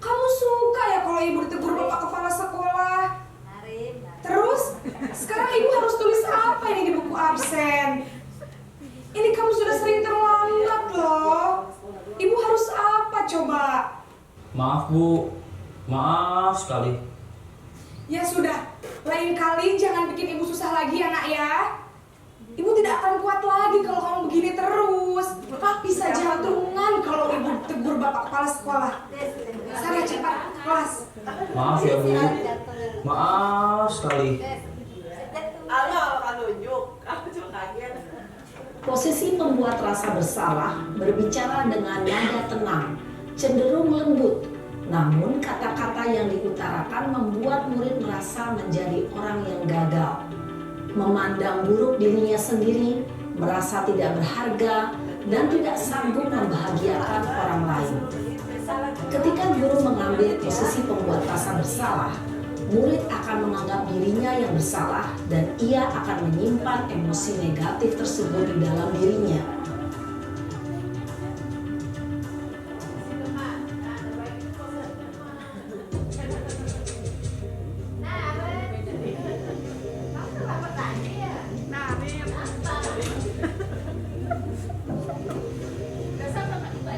Kamu suka ya kalau ibu ditegur bapak kepala sekolah? Terus, sekarang ibu harus tulis apa ini di buku absen? Ini kamu sudah sering terlambat loh. Ibu harus apa coba? Maaf, Bu. Maaf sekali. Ya sudah, lain kali jangan bikin ibu susah lagi ya nak ya. Ibu tidak akan kuat lagi kalau kamu begini terus. Bisa jantungan kalau ibu tegur bapak kepala sekolah. Sana cepat kelas. Maaf ya, Bu. Maaf sekali. Halo, Kak Nunjuk. Aku cuma kaget. Posisi pembuat rasa bersalah berbicara dengan nada tenang, cenderung lembut. Namun kata-kata yang diutarakan membuat murid merasa menjadi orang yang gagal, memandang buruk dirinya sendiri, merasa tidak berharga, dan tidak sanggup membahagiakan orang lain. Ketika guru mengambil posisi pembuat rasa bersalah, murid akan menganggap dirinya yang bersalah dan ia akan menyimpan emosi negatif tersebut di dalam dirinya.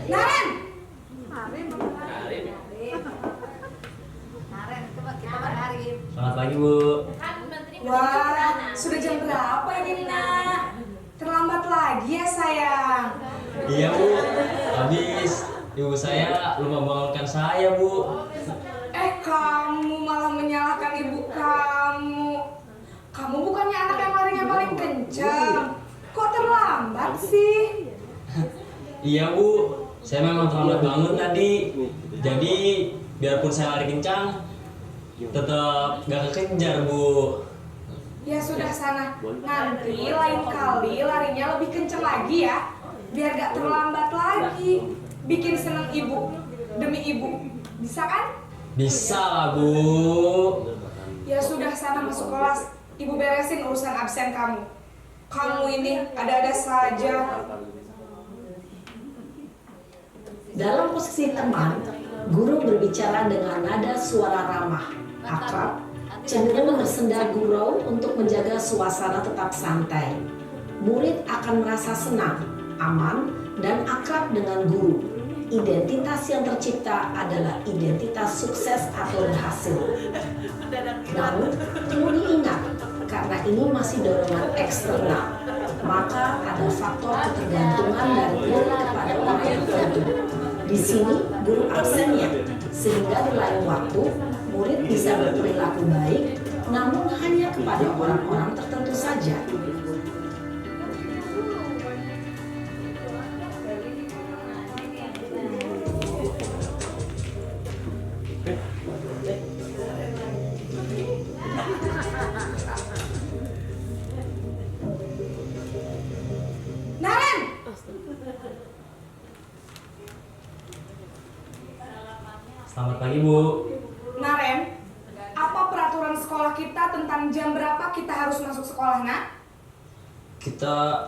Naren! Selamat pagi, Bu. Wah, sudah jam berapa ini nak? Terlambat lagi ya sayang. Iya, Bu. Habis ibu saya lupa bangunkan saya, Bu. Kamu malah menyalahkan ibu kamu. Kamu bukannya anak yang larinya paling kencang. Kok terlambat sih? Iya, Bu. Saya memang terlambat bangun tadi. Jadi, biarpun saya lari kencang, tetap gak kekejar, Bu. Ya sudah sana. Nanti lain kali larinya lebih kencang lagi ya. Biar gak terlambat lagi. Bikin seneng ibu. Demi ibu. Bisa kan? Bisa lah, Bu. Ya sudah sana masuk kelas. Ibu beresin urusan absen kamu. Kamu ini ada-ada saja. Dalam posisi teman, guru berbicara dengan nada suara ramah, akrab, cenderung bersenda gurau untuk menjaga suasana tetap santai. Murid akan merasa senang, aman, dan akrab dengan guru. Identitas yang tercipta adalah identitas sukses atau berhasil. Namun, perlu diingat, karena ini masih dorongan eksternal, maka ada faktor ketergantungan dari murid kepada orang tertentu. Di sini, guru absennya, sehingga di lain waktu, murid bisa berperilaku baik, namun hanya kepada orang-orang tertentu saja. Naren! Selamat pagi, Bu. Naren, apa peraturan sekolah kita tentang jam berapa kita harus masuk sekolah, nak? Kita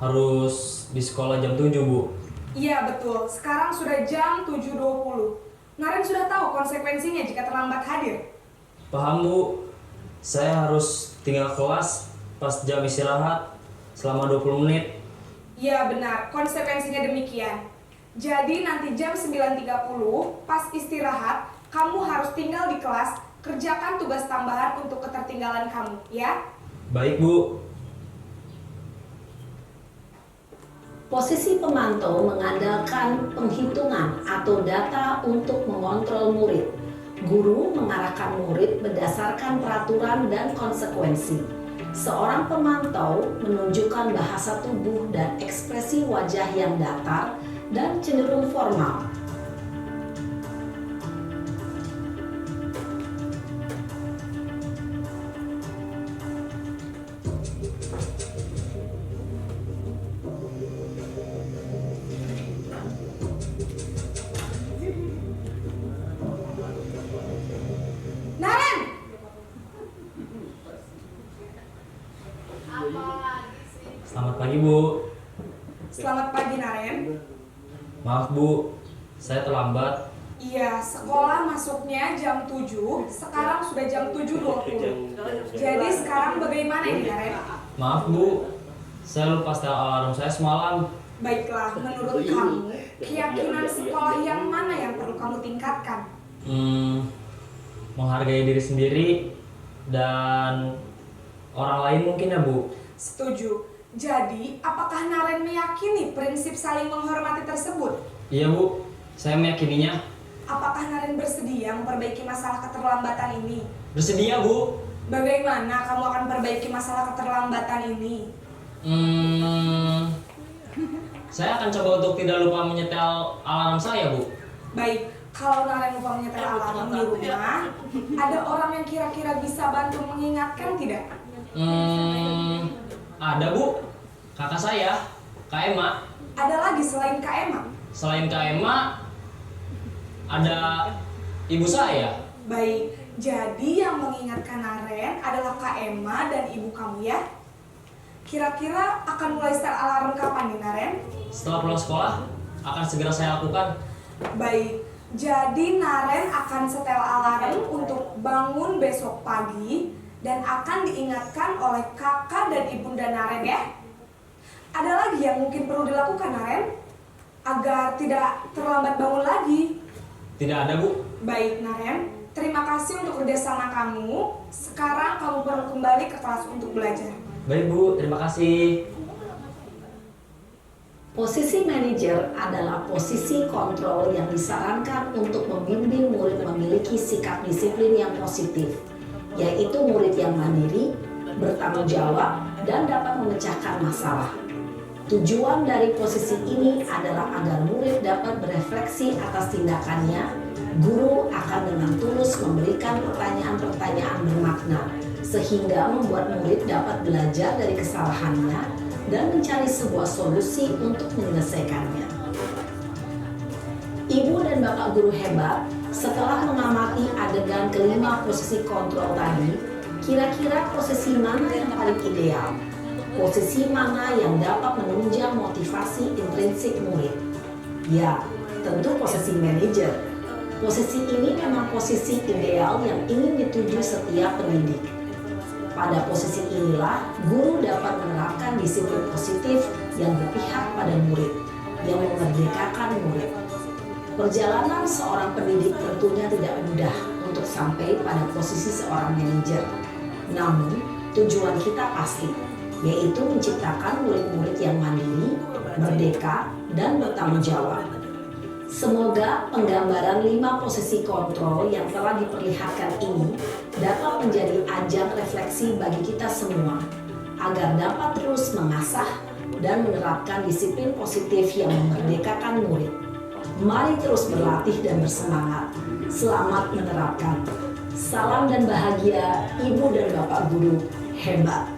harus di sekolah jam 7, Bu. Iya betul, sekarang sudah jam 7.20. Naren sudah tahu konsekuensinya jika terlambat hadir. Paham, Bu. Saya harus tinggal kelas pas jam istirahat selama 20 menit. Iya benar, konsekuensinya demikian. Jadi nanti jam 9.30 pas istirahat, kamu harus tinggal di kelas, kerjakan tugas tambahan untuk ketertinggalan kamu, ya? Baik, Bu. Posisi pemantau mengandalkan penghitungan atau data untuk mengontrol murid. Guru mengarahkan murid berdasarkan peraturan dan konsekuensi. Seorang pemantau menunjukkan bahasa tubuh dan ekspresi wajah yang datar dan cenderung formal. Naren! Selamat pagi, Bu. Selamat pagi Naren. Maaf, Bu. Saya terlambat. Iya, sekolah masuknya jam 7, sekarang sudah jam 7.20. Jadi sekarang bagaimana ini Naren? Maaf, Bu. Saya lupa setel alarm saya semalam. Baiklah, menurut kamu, keyakinan sekolah yang mana yang perlu kamu tingkatkan? Menghargai diri sendiri dan orang lain mungkin ya, Bu. Setuju. Jadi, apakah Naren meyakini prinsip saling menghormati tersebut? Iya, Bu. Saya meyakininya. Apakah Naren bersedia memperbaiki masalah keterlambatan ini? Bersedia, Bu. Bagaimana kamu akan perbaiki masalah keterlambatan ini? Saya akan coba untuk tidak lupa menyetel alarm saya, Bu. Baik, kalau Naren lupa menyetel alarm di rumah, ada orang yang kira-kira bisa bantu mengingatkan tidak? Ada, Bu. Kakak saya, Kak Emma. Ada lagi selain Kak Emma? Selain Kak Emma, ada ibu saya. Baik, jadi yang mengingatkan Naren adalah Kak Emma dan ibu kamu ya? Kira-kira akan mulai start alarm kapan nih Naren? Setelah pulang sekolah, akan segera saya lakukan. Baik, jadi Naren akan setel alarm untuk bangun besok pagi dan akan diingatkan oleh kakak dan ibunda Naren ya. Ada lagi yang mungkin perlu dilakukan Naren agar tidak terlambat bangun lagi? Tidak ada, Bu. Baik Naren, terima kasih untuk kerjasama kamu. Sekarang kamu perlu kembali ke kelas untuk belajar. Baik, Bu. Terima kasih. Posisi manajer adalah posisi kontrol yang disarankan untuk membimbing murid memiliki sikap disiplin yang positif, yaitu murid yang mandiri, bertanggung jawab, dan dapat memecahkan masalah. Tujuan dari posisi ini adalah agar murid dapat berefleksi atas tindakannya. Guru akan dengan tulus memberikan pertanyaan-pertanyaan bermakna, sehingga membuat murid dapat belajar dari kesalahannya dan mencari sebuah solusi untuk menyelesaikannya. Ibu dan Bapak guru hebat, setelah mengamati adegan kelima posisi kontrol tadi, kira-kira posisi mana yang paling ideal? Posisi mana yang dapat menunjang motivasi intrinsik murid? Ya, tentu posisi manajer. Posisi ini memang posisi ideal yang ingin dituju setiap pendidik. Pada posisi inilah, guru dapat menerapkan disiplin positif yang berpihak pada murid, yang memerdekakan murid. Perjalanan seorang pendidik tentunya tidak mudah untuk sampai pada posisi seorang manajer. Namun, tujuan kita pasti, yaitu menciptakan murid-murid yang mandiri, merdeka, dan bertanggung jawab. Semoga penggambaran 5 posisi kontrol yang telah diperlihatkan ini dapat menjadi ajang refleksi bagi kita semua, agar dapat terus mengasah dan menerapkan disiplin positif yang memerdekakan murid. Mari terus berlatih dan bersemangat. Selamat menerapkan. Salam dan bahagia, Ibu dan Bapak guru hebat.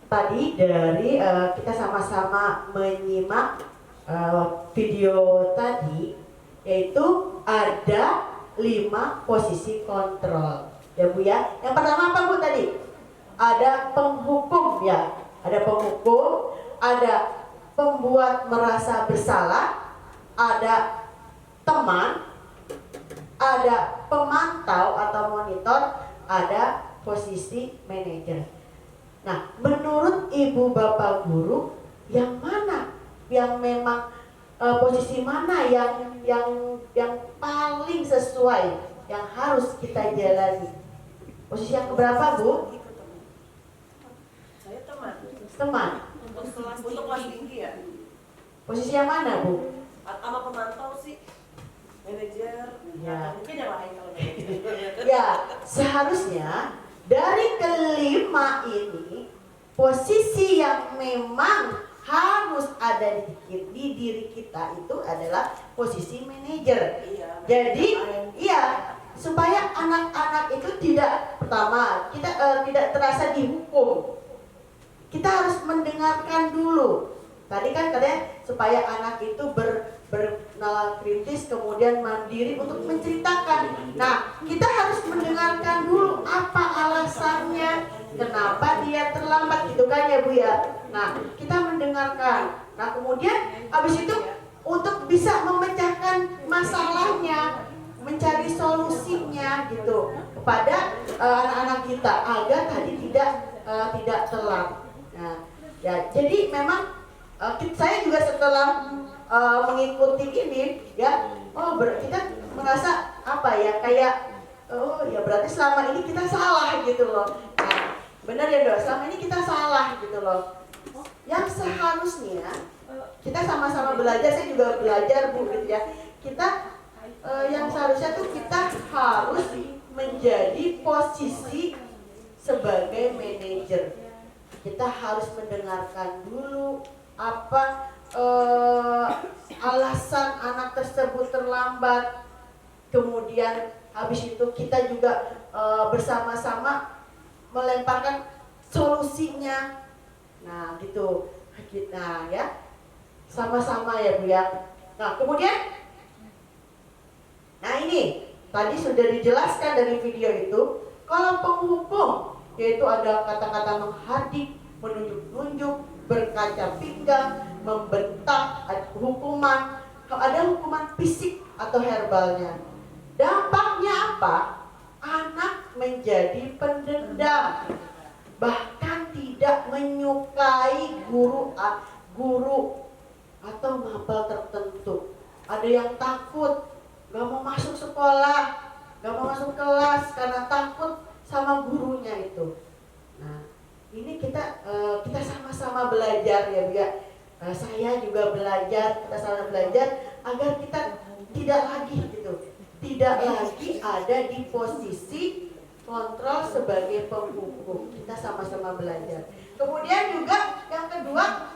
Tadi dari kita sama-sama menyimak video tadi, yaitu ada 5 posisi kontrol ya Bu ya. Yang pertama apa Bu tadi? Ada penghukum ya, ada penghukum, ada pembuat merasa bersalah, ada teman, ada pemantau atau monitor, ada posisi manajer. Nah, menurut ibu bapak guru, yang mana yang memang posisi mana yang paling sesuai, yang harus kita jalani? Posisi yang keberapa, Bu? Saya teman. Teman. Untuk kelas tinggi ya. Posisi yang mana, Bu? Sama pemantau sih. Manajer. Ya. Mungkin yang lain kalau manajer. Ya, seharusnya dari kelima ini posisi yang memang harus ada di diri kita itu adalah posisi manajer. Iya. Jadi, iya, supaya anak-anak itu tidak, pertama, kita tidak terasa dihukum. Kita harus mendengarkan dulu. Tadi kan katanya supaya anak itu bernalar kritis, kemudian mandiri untuk menceritakan. Nah, kita harus mendengarkan dulu apa alasannya, kenapa dia terlambat, gitu kan ya Bu ya. Nah, kita mendengarkan. Nah, kemudian habis itu untuk bisa memecahkan masalahnya, mencari solusinya gitu kepada anak-anak kita agar tadi tidak telat. Nah, ya jadi memang saya juga setelah mengikuti ini ya, kita merasa apa ya, kayak oh ya berarti selama ini kita salah gitu loh. Nah, benar ya Dok, selama ini kita salah gitu loh. Yang seharusnya kita sama-sama belajar, saya juga belajar Bu gitu ya. Kita yang seharusnya tuh kita harus menjadi posisi sebagai manajer. Kita harus mendengarkan dulu apa alasan anak tersebut terlambat. Kemudian habis itu kita juga bersama-sama melemparkan solusinya. Nah, gitu. Kita ya sama-sama ya Bu ya. Nah, kemudian ini tadi sudah dijelaskan dari video itu, kalau penghukum yaitu ada kata-kata menghardik, menunjuk-nunjuk, berkaca pinggang, membentak, hukuman, ada hukuman fisik atau herbalnya. Dampaknya apa? Anak menjadi pendendam, bahkan tidak menyukai guru atau mapel tertentu. Ada yang takut, gak mau masuk sekolah, gak mau masuk kelas karena takut sama gurunya itu. Nah, ini kita sama-sama belajar ya Bu ya. Saya juga belajar, kita sama belajar agar kita tidak lagi ada di posisi kontrol sebagai penghukum. Kita sama-sama belajar. Kemudian juga yang kedua,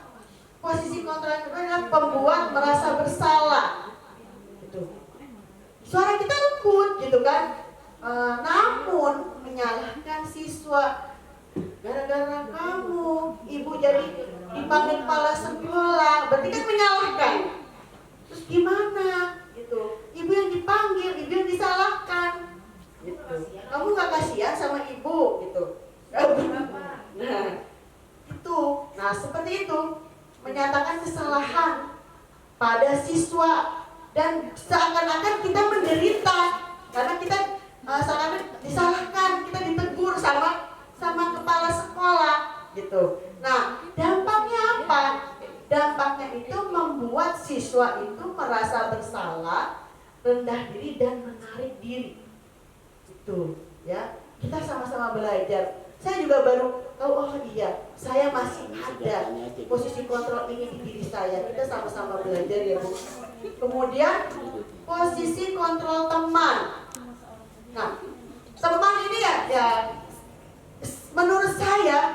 posisi kontrol yang kedua adalah pembuat merasa bersalah. Gitu. Suara kita lembut gitu kan. Namun menyalahkan siswa, gara-gara kamu ibu jadi dipanggil kepala sekolah, berarti kan menyalahkan. Terus gimana gitu, ibu yang dipanggil, ibu yang disalahkan gitu. Kamu gak kasihan sama ibu gitu. Nah itu, seperti itu, menyatakan kesalahan pada siswa dan seakan-akan kita menderita karena kita seakan disalahkan, kita ditegur sama kepala sekolah gitu. Nah, dampaknya apa? Dampaknya itu membuat siswa itu merasa bersalah, rendah diri dan menarik diri. Itu, ya. Kita sama-sama belajar. Saya juga baru tahu, oh iya, saya masih ada posisi kontrol ini di diri saya. Kita sama-sama belajar ya Bu. Kemudian posisi kontrol teman. Nah, teman ini ya menurut saya,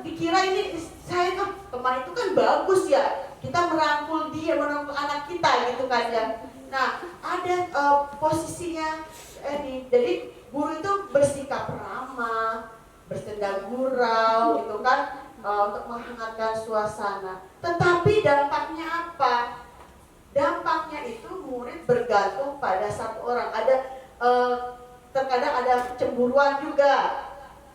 dikira ini saya kan teman itu kan bagus ya, kita merangkul dia, merangkul anak kita gitu kan ya. Nah, ada posisinya ini, jadi guru itu bersikap ramah, bersenda gurau gitu kan, untuk menghangatkan suasana. Tetapi dampaknya apa? Dampaknya itu murid bergantung pada satu orang. Ada terkadang ada kecemburuan juga,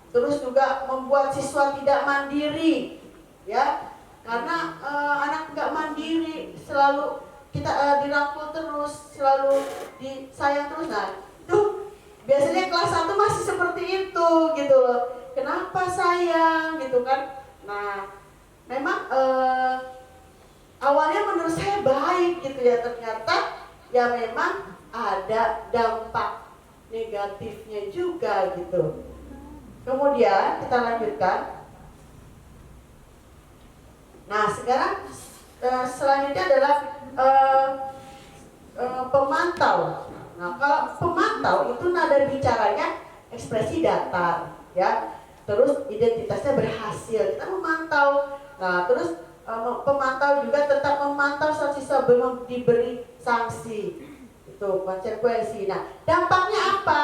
terus juga membuat siswa tidak mandiri, ya, karena anak nggak mandiri, selalu kita dirangkul terus, selalu disayang terus. Nah, itu biasanya kelas 1 masih seperti itu gitu loh. Kenapa sayang gitu kan? Nah, memang awalnya menurut saya baik gitu ya, ternyata ya memang ada dampak negatifnya juga gitu. Kemudian kita lanjutkan. Nah, sekarang selanjutnya adalah pemantau. Nah, kalau pemantau itu nada bicaranya ekspresi datar, ya. Terus identitasnya berhasil. Kita memantau. Nah, terus pemantau juga tetap memantau sisa belum diberi sanksi. Itu konsekuensi. Nah, dampaknya apa?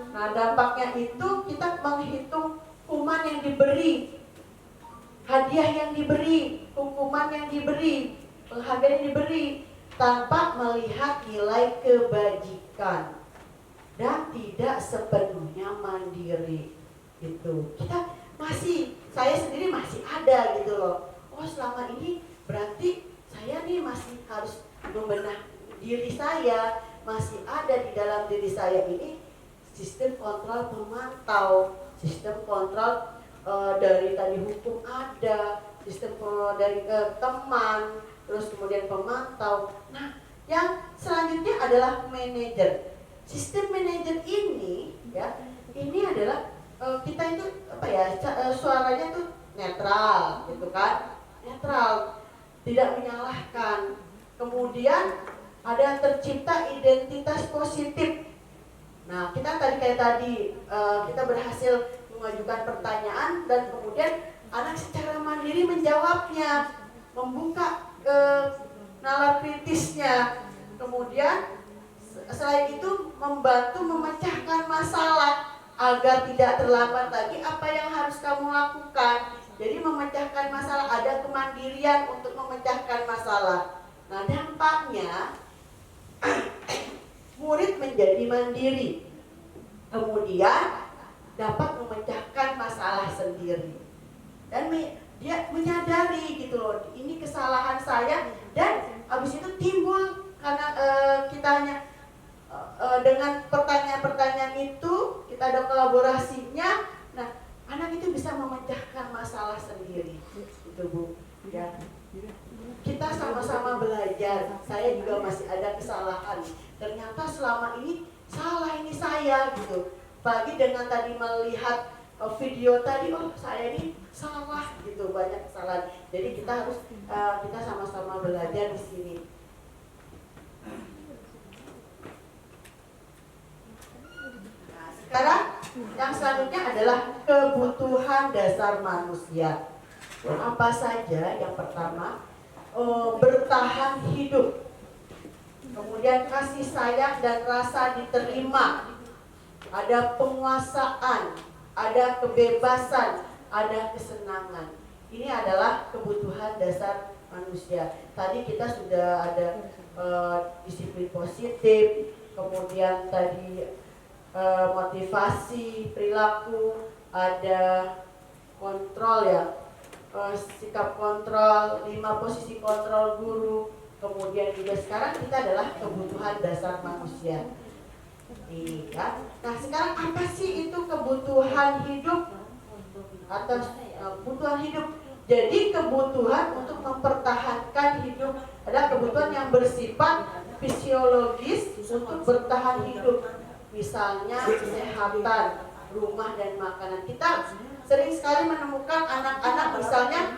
Nah, dampaknya itu kita menghitung hukuman yang diberi, hadiah yang diberi, hukuman yang diberi, penghargaan yang diberi, tanpa melihat nilai kebajikan dan tidak sepenuhnya mandiri. Gitu. Kita masih, saya sendiri masih ada gitu loh. Oh, selama ini berarti saya nih masih harus membenah diri saya, masih ada di dalam diri saya ini sistem kontrol pemantau, sistem kontrol dari tadi hukum ada, sistem dari teman, terus kemudian pemantau. Nah, yang selanjutnya adalah manajer. Sistem manajer ini, ya, ini adalah kita itu apa ya, suaranya tuh netral, gitu kan? Netral, tidak menyalahkan. Kemudian ada tercipta identitas positif. Nah, kita tadi kita berhasil mengajukan pertanyaan dan kemudian anak secara mandiri menjawabnya, membuka nalar kritisnya. Kemudian selain itu membantu memecahkan masalah agar tidak terlambat lagi apa yang harus kamu lakukan. Jadi memecahkan masalah, ada kemandirian untuk memecahkan masalah. Nah, dampaknya murid menjadi mandiri, kemudian dapat memecahkan masalah sendiri, dan dia menyadari gitu loh, ini kesalahan saya, dan habis itu timbul karena kita hanya dengan pertanyaan-pertanyaan itu kita ada kolaborasinya. Nah, anak itu bisa memecahkan masalah sendiri, itu Bu. Ya, kita sama-sama belajar. Saya juga masih ada kesalahan. Ternyata selama ini salah ini saya gitu. Pagi dengan tadi melihat video tadi, oh saya ini salah gitu, banyak kesalahan. Jadi kita harus kita sama-sama belajar di sini. Sekarang yang selanjutnya adalah kebutuhan dasar manusia. Apa saja? Yang pertama, bertahan hidup. Kemudian kasih sayang dan rasa diterima. Ada penguasaan, ada kebebasan, ada kesenangan. Ini adalah kebutuhan dasar manusia. Tadi kita sudah ada disiplin positif, kemudian tadi motivasi perilaku, ada kontrol ya, sikap kontrol, 5 posisi kontrol guru, kemudian juga sekarang kita adalah kebutuhan dasar manusia. Ini kan. Nah, sekarang apa sih itu kebutuhan hidup atau kebutuhan hidup? Jadi kebutuhan untuk mempertahankan hidup adalah kebutuhan yang bersifat fisiologis untuk bertahan hidup. Misalnya kesehatan, rumah dan makanan. Kita sering sekali menemukan anak-anak misalnya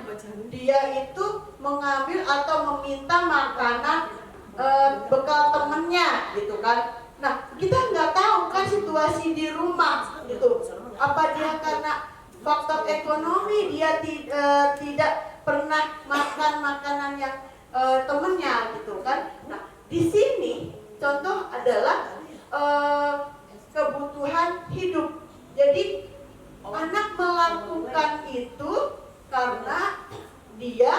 dia itu mengambil atau meminta makanan bekal temennya gitu kan. Nah, kita nggak tahu kan situasi di rumah gitu. Apa dia karena faktor ekonomi dia tidak pernah makan makanan yang temennya gitu kan. Nah, di sini contoh adalah kebutuhan hidup. Jadi anak melakukan itu karena dia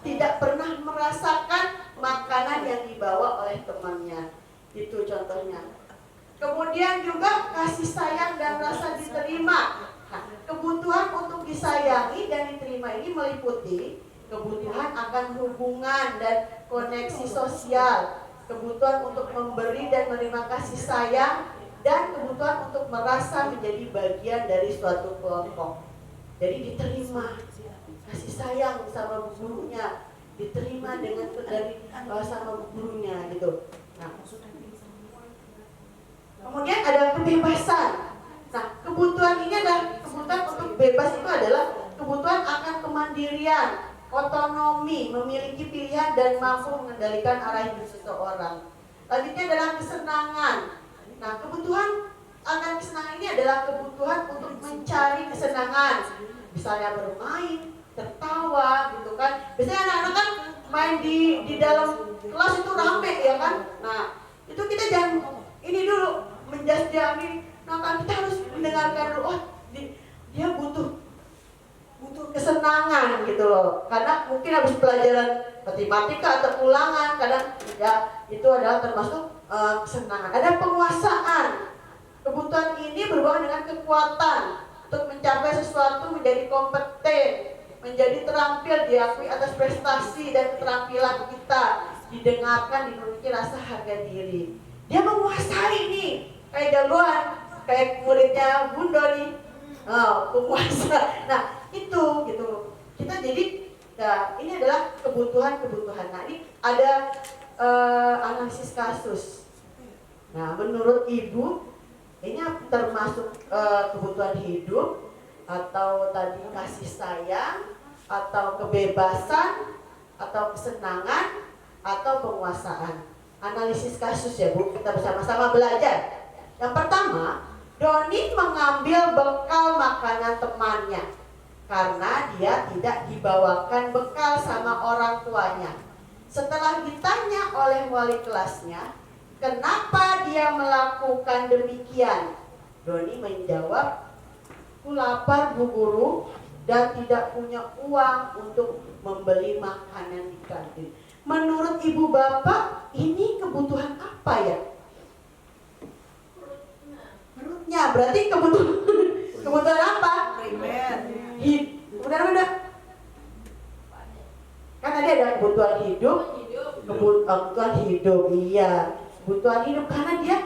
tidak pernah merasakan makanan yang dibawa oleh temannya. Itu contohnya. Kemudian juga kasih sayang dan rasa diterima. Nah, kebutuhan untuk disayangi dan diterima ini meliputi kebutuhan akan hubungan dan koneksi sosial, kebutuhan untuk memberi dan menerima kasih sayang, dan kebutuhan untuk merasa menjadi bagian dari suatu kelompok. Jadi diterima kasih sayang sama gurunya, diterima dengan dari sama gurunya gitu. Nah, kemudian ada kebebasan. Nah, kebutuhan ini adalah kebutuhan untuk bebas itu adalah kebutuhan akan kemandirian, otonomi, memiliki pilihan dan mampu mengendalikan arah hidup seseorang. Selanjutnya adalah kesenangan. Nah, kebutuhan akan kesenangan ini adalah kebutuhan untuk mencari kesenangan. Misalnya bermain, tertawa gitu kan. Biasanya anak-anak kan main di dalam kelas itu rame ya kan. Nah, itu kita jangan ini dulu menjajami. Nah, kan kita harus mendengarkan dulu. Oh, dia butuh kesenangan gitu loh. Karena mungkin habis pelajaran matematika atau ulangan, kadang ya itu adalah termasuk kesenangan. Ada penguasaan. Kebutuhan ini berhubungan dengan kekuatan untuk mencapai sesuatu, menjadi kompeten, menjadi terampil, diakui atas prestasi dan keterampilan kita, didengarkan, dimiliki rasa harga diri. Dia menguasai nih, kayak jagoan, kayak muridnya Bundo nih, penguasa. Nah itu gitu. Kita jadi, ya, ini adalah kebutuhan-kebutuhan. Nah ini ada analisis kasus. Nah menurut Ibu, ini termasuk kebutuhan hidup, atau tadi kasih sayang, atau kebebasan, atau kesenangan, atau penguasaan. Analisis kasus ya Bu, kita bersama-sama belajar. Yang pertama, Doni mengambil bekal makanan temannya karena dia tidak dibawakan bekal sama orang tuanya. Setelah ditanya oleh wali kelasnya, kenapa dia melakukan demikian? Doni menjawab, "Aku lapar Bu Guru dan tidak punya uang untuk membeli makanan di kantin." Menurut Ibu Bapak, ini kebutuhan apa ya? Perutnya, berarti kebutuhan apa? Kebutuhan apa? Kan tadi ada kebutuhan hidup, kebutuhan hidup, iya. Kebutuhan hidup karena dia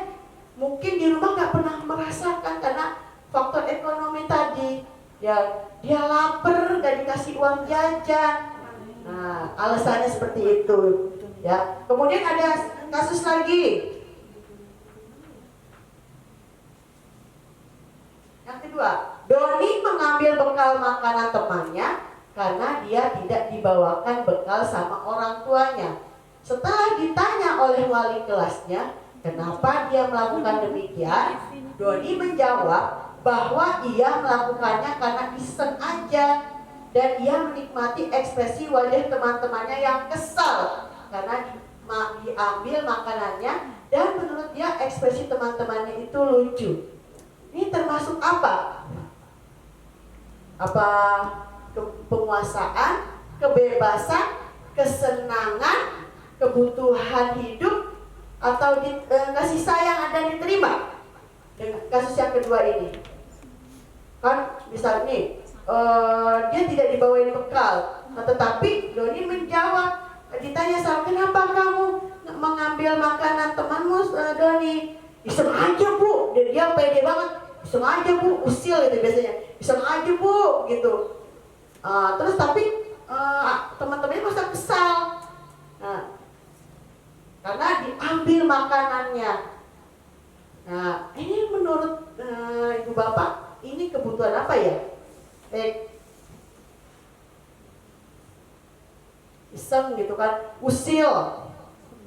mungkin di rumah nggak pernah merasakan karena faktor ekonomi tadi. Ya, dia lapar, nggak dikasih uang jajan. Nah, alasannya seperti itu. Ya, kemudian ada kasus lagi. Yang kedua, Doni mengambil bekal makanan temannya karena dia tidak dibawakan bekal sama orang tuanya. Setelah ditanya oleh wali kelasnya, kenapa dia melakukan demikian? Doni menjawab bahwa ia melakukannya karena iseng aja dan ia menikmati ekspresi wajah teman-temannya yang kesal karena diambil makanannya, dan menurut dia ekspresi teman-temannya itu lucu. Ini termasuk apa? Apa penguasaan, kebebasan, kesenangan, kebutuhan hidup, atau kasih sayang ada diterima? Dengan kasus yang kedua ini, kan misal nih, dia tidak dibawain bekal, tetapi Doni menjawab, ditanya sama, kenapa kamu mengambil makanan temanmu, Doni? Iseng aja Bu, dia pede banget, iseng aja Bu, usil gitu biasanya, iseng aja Bu gitu. Terus tapi teman-temannya masa kesal, karena diambil makanannya. Nah ini menurut Ibu Bapak, ini kebutuhan apa ya? Iseng gitu kan, usil.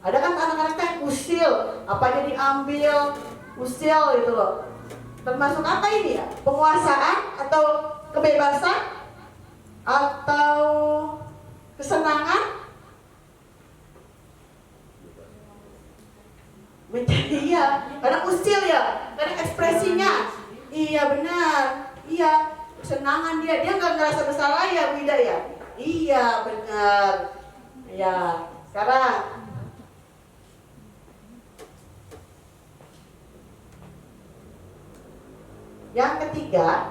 Ada kan anak-anak yang usil, apa aja diambil, usil gitu loh. Termasuk apa ini ya? Penguasaan atau kebebasan atau kesenangan? Menjadi iya, karena usil ya, karena ekspresinya. Iya benar, iya. Kesenangan dia nggak ngerasa bersalah ya Bu Ida ya? Iya benar. Ya, sekarang yang ketiga,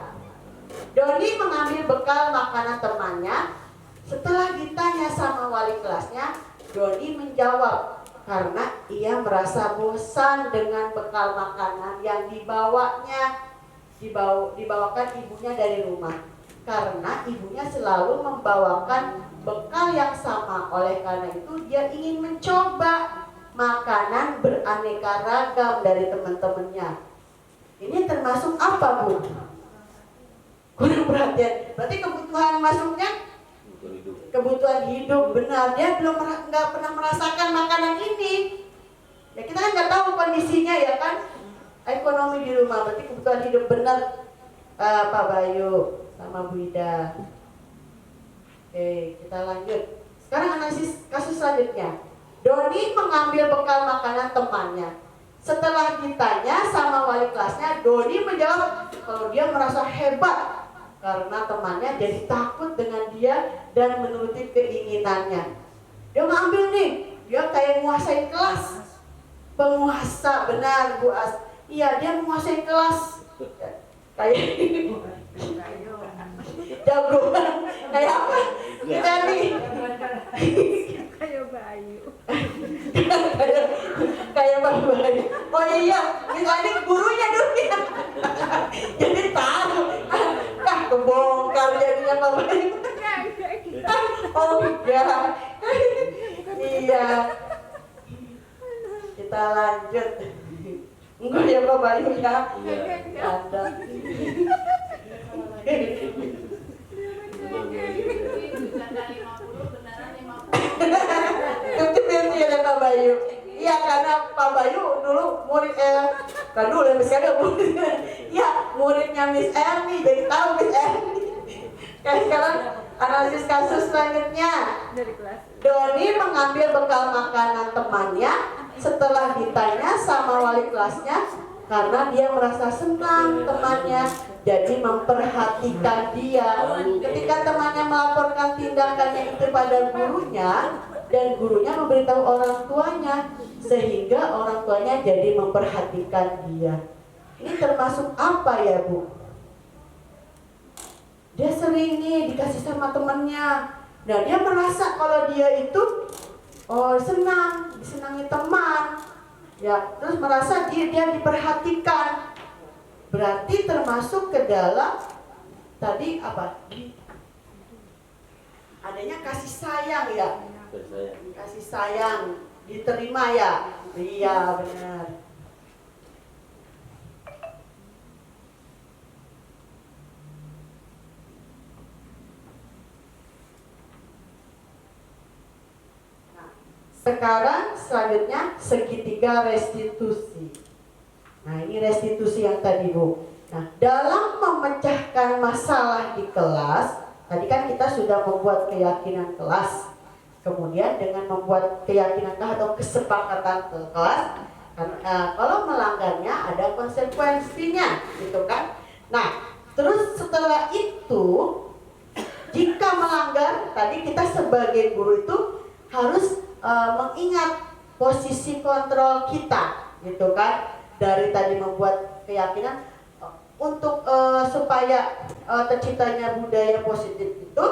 Doni mengambil bekal makanan temannya Setelah ditanya sama wali kelasnya, Doni menjawab karena ia merasa bosan dengan bekal makanan yang dibawakan ibunya dari rumah. Karena ibunya selalu membawakan bekal yang sama, oleh karena itu dia ingin mencoba makanan beraneka ragam dari teman-temannya. Ini termasuk apa, Bu? Kurang perhatian. Berarti kebutuhan masuknya kebutuhan hidup, benar. Dia nggak pernah merasakan makanan ini. Ya kita kan nggak tahu kondisinya ya kan, ekonomi di rumah. Berarti kebutuhan hidup benar, Pak Bayu sama Bu Ida. Oke, kita lanjut. Sekarang analisis kasus selanjutnya. Doni mengambil bekal makanan temannya. Setelah ditanya sama wali kelasnya, Doni menjawab kalau dia merasa hebat karena temannya jadi takut dengan dia dan menuruti keinginannya. Dia ngambil nih, dia kayak menguasai kelas. Penguasa, benar Bu As. Iya, dia menguasai kelas. Kayak jagoan. Kayak apa? Kita nih. Kayak Bayu. Kayak Pak Bayu. Oh iya, misalnya gurunya dulu ya. Jadi tahu. Kebongkar jadinya Pak Bayu. Oh iya. Iya. Kita lanjut. Enggak ya Pak Bayu ya. Ada. Itu ya Pak Bayu. Iya karena Pak Bayu dulu murid kan dulu ya sekarang murid. Iya muridnya Miss Erni jadi tahu Miss Erni. Sekarang analisis kasus selanjutnya. Doni mengambil bekal makanan temannya setelah ditanya sama wali kelasnya karena dia merasa senang temannya jadi memperhatikan dia. Ketika temannya melaporkan tindakannya itu pada gurunya dan gurunya memberitahu orang tuanya sehingga orang tuanya jadi memperhatikan dia. Ini termasuk apa ya Bu? Dia sering nih dikasih sama temannya. Nah dia merasa kalau dia itu senang, disenangi teman, ya terus merasa dia diperhatikan. Berarti termasuk ke dalam tadi apa? Adanya kasih sayang ya. Kasih sayang diterima ya. Iya benar. Sekarang selanjutnya segitiga restitusi. Nah ini restitusi yang tadi Bu. Nah dalam memecahkan masalah di kelas, tadi kan kita sudah membuat keyakinan kelas. Kemudian dengan membuat keyakinan kelas atau kesepakatan kelas, kalau melanggarnya ada konsekuensinya, gitu kan? Nah terus setelah itu, jika melanggar, tadi kita sebagai guru itu harus mengingat posisi kontrol kita, gitu kan? Dari tadi membuat keyakinan untuk supaya terciptanya budaya positif itu,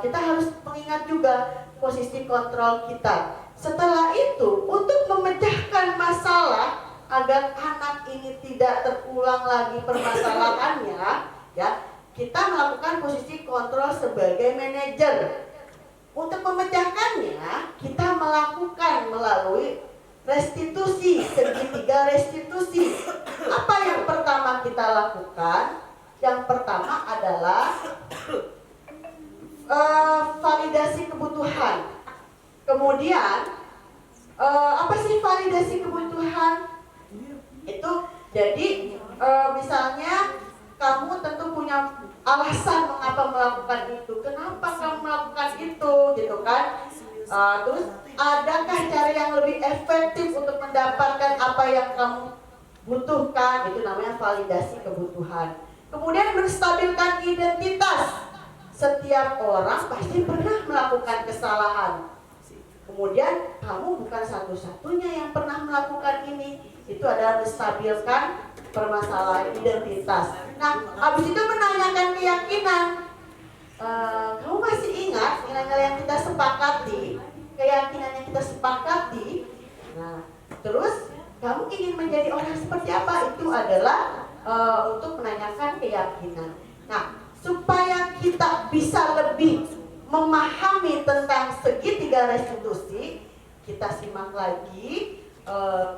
kita harus mengingat juga posisi kontrol kita. Setelah itu, untuk memecahkan masalah agar anak ini tidak terulang lagi permasalahannya, ya kita melakukan posisi kontrol sebagai manajer. Untuk memecahkannya, kita melakukan melalui restitusi, segitiga restitusi. Apa yang pertama kita lakukan? Yang pertama adalah validasi kebutuhan. Kemudian, apa sih validasi kebutuhan? Itu jadi misalnya kamu tentu punya alasan mengapa melakukan itu, kenapa kamu melakukan itu, gitu kan? Terus adakah cara yang lebih efektif untuk mendapatkan apa yang kamu butuhkan? Itu namanya validasi kebutuhan. Kemudian menstabilkan identitas. Setiap orang pasti pernah melakukan kesalahan. Kemudian kamu bukan satu-satunya yang pernah melakukan ini. Itu adalah menstabilkan permasalahan identitas. Nah, habis itu menanyakan keyakinan. Kamu masih ingat nilai-nilai yang kita sepakati, keyakinan yang kita sepakati. Nah, terus kamu ingin menjadi orang seperti apa? Itu adalah untuk menanyakan keyakinan. Nah, supaya kita bisa lebih memahami tentang segitiga restitusi, kita simak lagi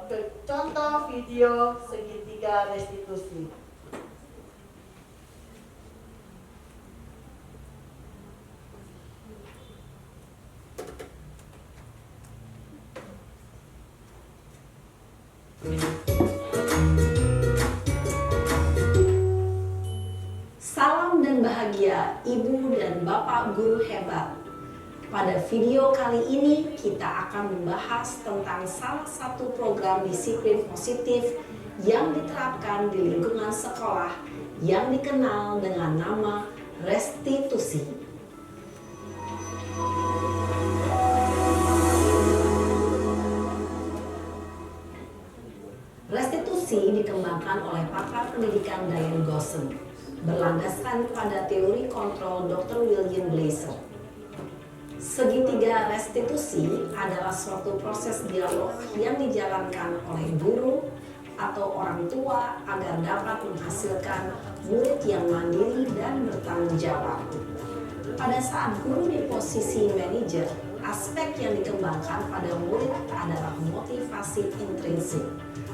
ke contoh video segitiga restitusi. Salam dan bahagia Ibu dan Bapak guru hebat. Pada video kali ini kita akan membahas tentang salah satu program disiplin positif yang diterapkan di lingkungan sekolah yang dikenal dengan nama restitusi. Restitusi dikembangkan oleh pakar pendidikan Diane Gosson, berlandaskan pada teori kontrol Dr. William Glasser. Segitiga restitusi adalah suatu proses dialog yang dijalankan oleh guru atau orang tua agar dapat menghasilkan murid yang mandiri dan bertanggung jawab. Pada saat guru di posisi manajer, aspek yang dikembangkan pada murid adalah motivasi intrinsik,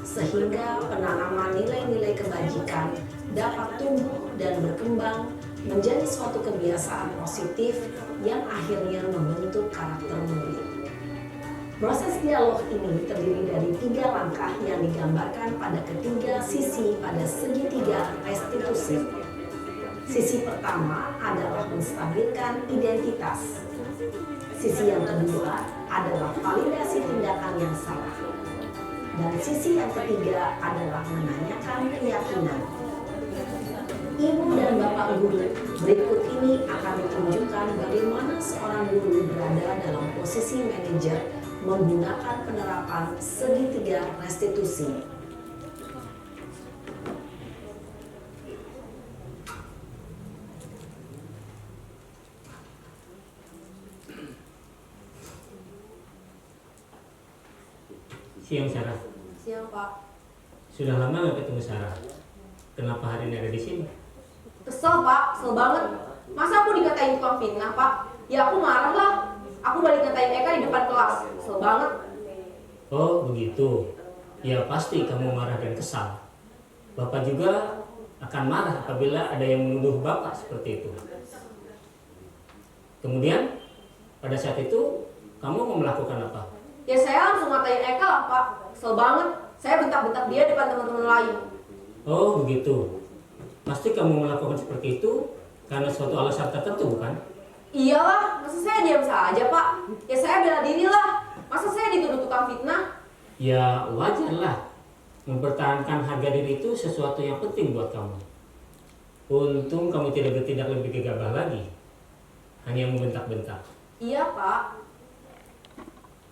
sehingga penanaman nilai-nilai kebajikan dapat tumbuh dan berkembang menjadi suatu kebiasaan positif yang akhirnya membentuk karakter murid. Proses dialog ini terdiri dari 3 langkah yang digambarkan pada ketiga sisi pada segitiga restitusi. Sisi pertama adalah menstabilkan identitas. Sisi yang kedua adalah validasi tindakan yang salah. Dan sisi yang ketiga adalah menanyakan keyakinan. Ibu dan Bapak guru, berikut ini akan ditunjukkan bagaimana seorang guru berada dalam posisi manajer menggunakan penerapan segitiga restitusi. Siang Sarah. Siang Pak. Sudah lama nggak ketemu Sarah. Kenapa hari ini ada di sini? Kesel Pak, kesel banget. Masa aku dikatain tukang fitnah Pak? Ya aku marah lah. Aku balik ngatain Eka di depan kelas. Kesel banget. Oh begitu. Ya pasti kamu marah dan kesal. Bapak juga akan marah apabila ada yang menuduh Bapak seperti itu. Kemudian pada saat itu kamu mau melakukan apa? Ya saya langsung ngatain Eka lah Pak. Kesel banget. Saya bentak-bentak dia depan teman-teman lain. Oh begitu. Pasti kamu melakukan seperti itu karena suatu alasan tertentu bukan? Iyalah, masa saya diam saja Pak? Ya saya bela diri lah. Masa saya dituduh tukang fitnah? Ya wajarlah. Mempertahankan harga diri itu sesuatu yang penting buat kamu. Untung kamu tidak bertindak lebih gegabah lagi. Hanya membentak-bentak. Iya Pak.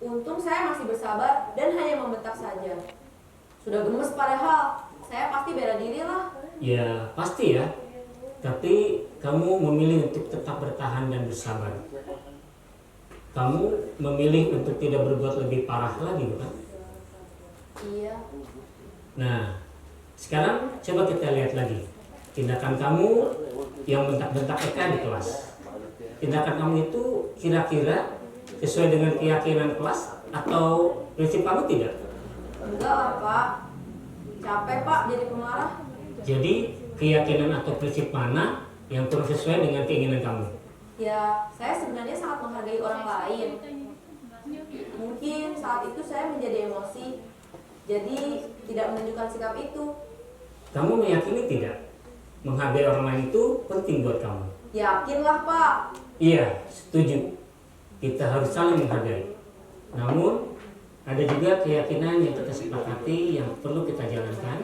Untung saya masih bersabar dan hanya membentak saja. Sudah gemes padahal. Saya pasti bela diri lah. Ya pasti ya. Tapi kamu memilih untuk tetap bertahan dan bersabar. Kamu memilih untuk tidak berbuat lebih parah lagi bukan? Iya. Nah, sekarang coba kita lihat lagi tindakan kamu yang bentak-bentak Eka di kelas. Tindakan kamu itu kira-kira sesuai dengan keyakinan kelas atau prinsip kamu tidak? Enggak lah Pak. Capek Pak jadi pemarah. Jadi keyakinan atau prinsip mana yang kurang sesuai dengan keinginan kamu? Ya, saya sebenarnya sangat menghargai orang lain. Mungkin saat itu saya menjadi emosi, jadi tidak menunjukkan sikap itu. Kamu meyakini tidak? Menghargai orang lain itu penting buat kamu. Yakinlah Pak. Iya, setuju. Kita harus saling menghargai. Namun, ada juga keyakinan yang kita sepakati yang perlu kita jalankan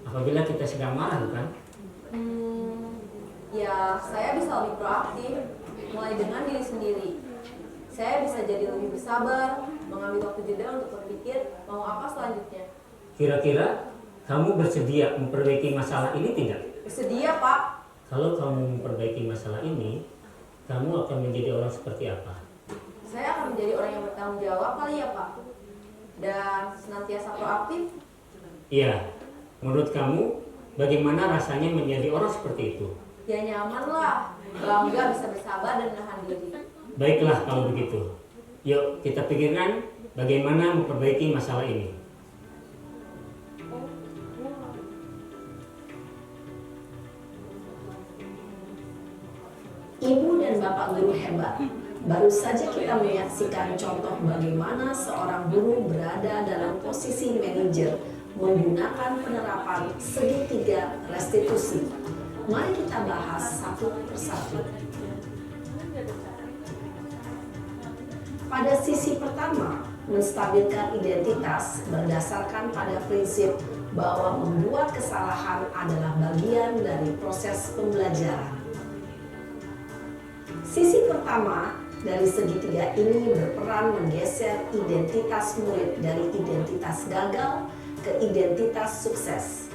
apabila kita sedang marah, bukan? Ya, saya bisa lebih proaktif, mulai dengan diri sendiri. Saya bisa jadi lebih bersabar, mengambil waktu jeda untuk berpikir mau apa selanjutnya. Kira-kira kamu bersedia memperbaiki masalah ini tidak? Bersedia Pak. Kalau kamu memperbaiki masalah ini, kamu akan menjadi orang seperti apa? Saya akan menjadi orang yang bertanggung jawab kali ya Pak, dan senantiasa proaktif. Iya, menurut kamu bagaimana rasanya menjadi orang seperti itu? Ya nyaman lah, bangga bisa bersabar dan menahan diri. Baiklah kalau begitu. Yuk kita pikirkan bagaimana memperbaiki masalah ini. Ibu dan Bapak guru hebat. Baru saja kita menyaksikan contoh bagaimana seorang guru berada dalam posisi manajer menggunakan penerapan segitiga restitusi. Mari kita bahas satu persatu. Pada sisi pertama, menstabilkan identitas berdasarkan pada prinsip bahwa membuat kesalahan adalah bagian dari proses pembelajaran. Sisi pertama dari segitiga ini berperan menggeser identitas murid dari identitas gagal ke identitas sukses.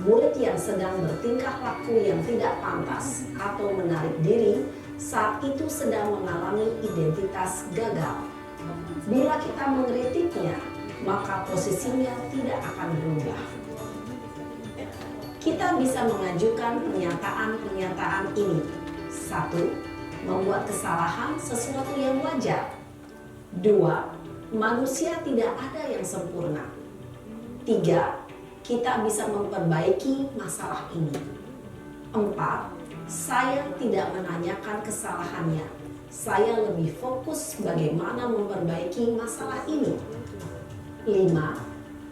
Murid yang sedang bertingkah laku yang tidak pantas atau menarik diri saat itu sedang mengalami identitas gagal. Bila kita mengkritiknya, maka posisinya tidak akan berubah. Kita bisa mengajukan pernyataan-pernyataan ini. 1. Membuat kesalahan sesuatu yang wajar. 2. Manusia tidak ada yang sempurna. 3. Kita bisa memperbaiki masalah ini. 4. Saya tidak menanyakan kesalahannya. Saya lebih fokus bagaimana memperbaiki masalah ini. 5.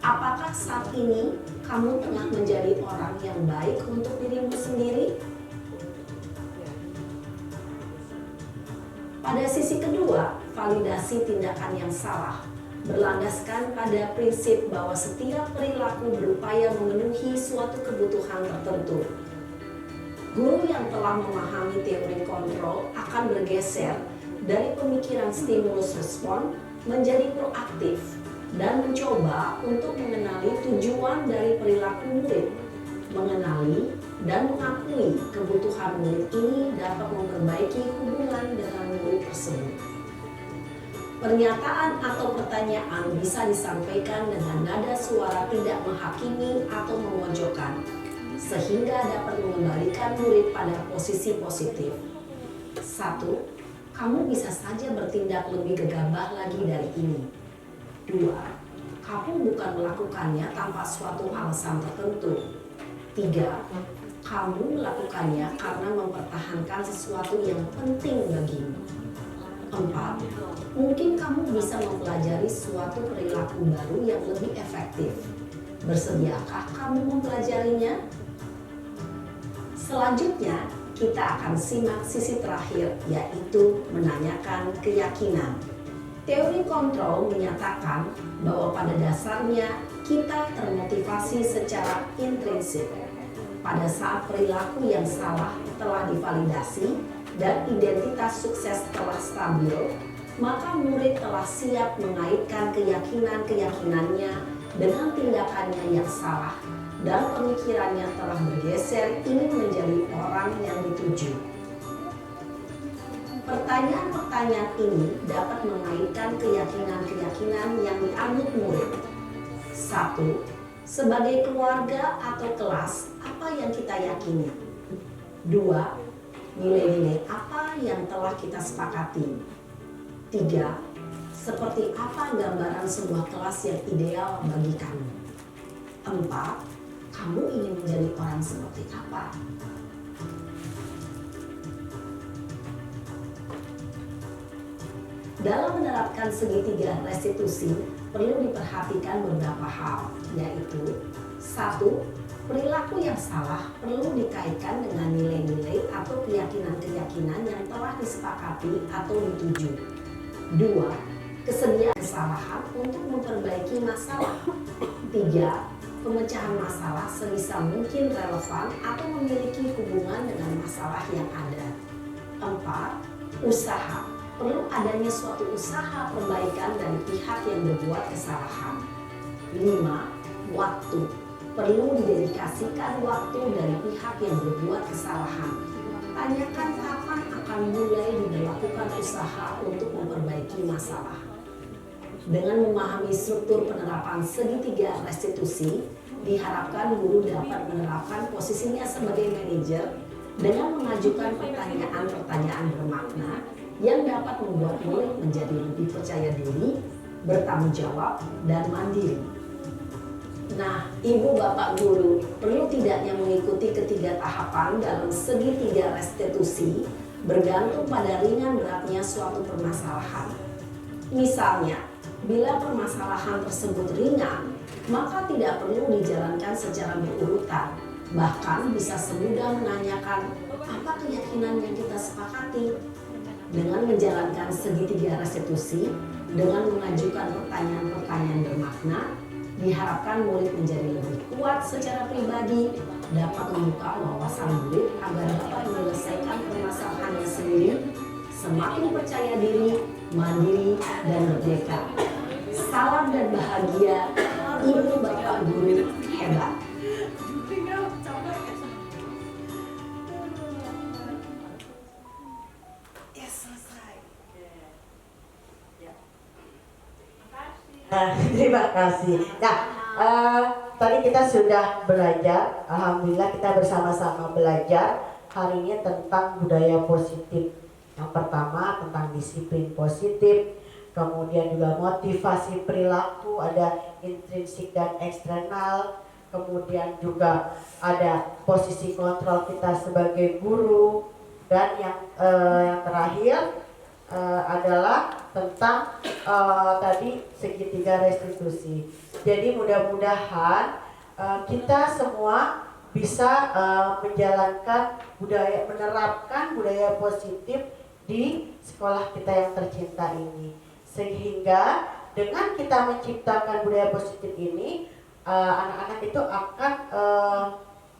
Apakah saat ini kamu tengah menjadi orang yang baik untuk dirimu sendiri? Pada sisi kedua, validasi tindakan yang salah berlandaskan pada prinsip bahwa setiap perilaku berupaya memenuhi suatu kebutuhan tertentu. Guru yang telah memahami teori kontrol akan bergeser dari pemikiran stimulus respon menjadi proaktif dan mencoba untuk mengenali tujuan dari perilaku murid. Mengenali dan mengakui kebutuhan murid ini dapat memperbaiki hubungan dengan murid tersebut. Pernyataan atau pertanyaan bisa disampaikan dengan nada suara tidak menghakimi atau memojokkan, sehingga dapat mengembalikan murid pada posisi positif. 1. Kamu bisa saja bertindak lebih gegabah lagi dari ini. 2. Kamu bukan melakukannya tanpa suatu alasan tertentu. 3. Kamu melakukannya karena mempertahankan sesuatu yang penting bagimu. 4. Mungkin kamu bisa mempelajari suatu perilaku baru yang lebih efektif. Bersediakah kamu mempelajarinya? Selanjutnya, kita akan simak sisi terakhir, yaitu menanyakan keyakinan. Teori kontrol menyatakan bahwa pada dasarnya kita termotivasi secara intrinsik. Pada saat perilaku yang salah telah divalidasi dan identitas sukses telah stabil, maka murid telah siap mengaitkan keyakinan-keyakinannya dengan tindakannya yang salah dan pemikirannya telah bergeser ingin menjadi orang yang dituju. Pertanyaan-pertanyaan ini dapat mengaitkan keyakinan-keyakinan yang dianut murid. 1. Sebagai keluarga atau kelas, apa yang kita yakini? 2. Nilai-nilai apa yang telah kita sepakati? 3. Seperti apa gambaran sebuah kelas yang ideal bagi kamu? 4. Kamu ingin menjadi orang seperti apa? Dalam menerapkan segitiga restitusi, perlu diperhatikan beberapa hal, yaitu 1. Perilaku yang salah perlu dikaitkan dengan nilai-nilai atau keyakinan-keyakinan yang telah disepakati atau dituju. 2. Kesediaan kesalahan untuk memperbaiki masalah. 3. Pemecahan masalah sebisa mungkin relevan atau memiliki hubungan dengan masalah yang ada. 4. Usaha. Perlu adanya suatu usaha perbaikan dari pihak yang berbuat kesalahan. 5. Waktu. Perlu didedikasikan waktu dari pihak yang berbuat kesalahan. mempertanyakan kapan akan mulai dilakukan usaha untuk memperbaiki masalah. Dengan memahami struktur penerapan segitiga restitusi, diharapkan guru dapat menerapkan posisinya sebagai manajer dengan mengajukan pertanyaan-pertanyaan bermakna yang dapat membuat murid menjadi lebih percaya diri, bertanggung jawab, dan mandiri. Nah, Ibu Bapak Guru perlu tidaknya mengikuti ketiga tahapan dalam segitiga restitusi bergantung pada ringan beratnya suatu permasalahan. Misalnya, bila permasalahan tersebut ringan, maka tidak perlu dijalankan secara berurutan. Bahkan bisa semudah menanyakan apa keyakinan yang kita sepakati. Dengan menjalankan segitiga restitusi, dengan mengajukan pertanyaan-pertanyaan bermakna, diharapkan murid menjadi lebih kuat secara pribadi, dapat membuka wawasan murid agar dapat menyelesaikan permasalahannya sendiri, semakin percaya diri, mandiri, dan merdeka. Salam dan bahagia, Ibu Bapak Guru hebat. Terima kasih. Nah, tadi kita sudah belajar, alhamdulillah kita bersama-sama belajar hari ini tentang budaya positif. Yang pertama tentang disiplin positif, kemudian juga motivasi perilaku, ada intrinsik dan eksternal, kemudian juga ada posisi kontrol kita sebagai guru, dan yang terakhir adalah tentang tadi segitiga restitusi. Jadi mudah-mudahan kita semua bisa menjalankan menerapkan budaya positif di sekolah kita yang tercinta ini, sehingga dengan kita menciptakan budaya positif ini, anak-anak itu akan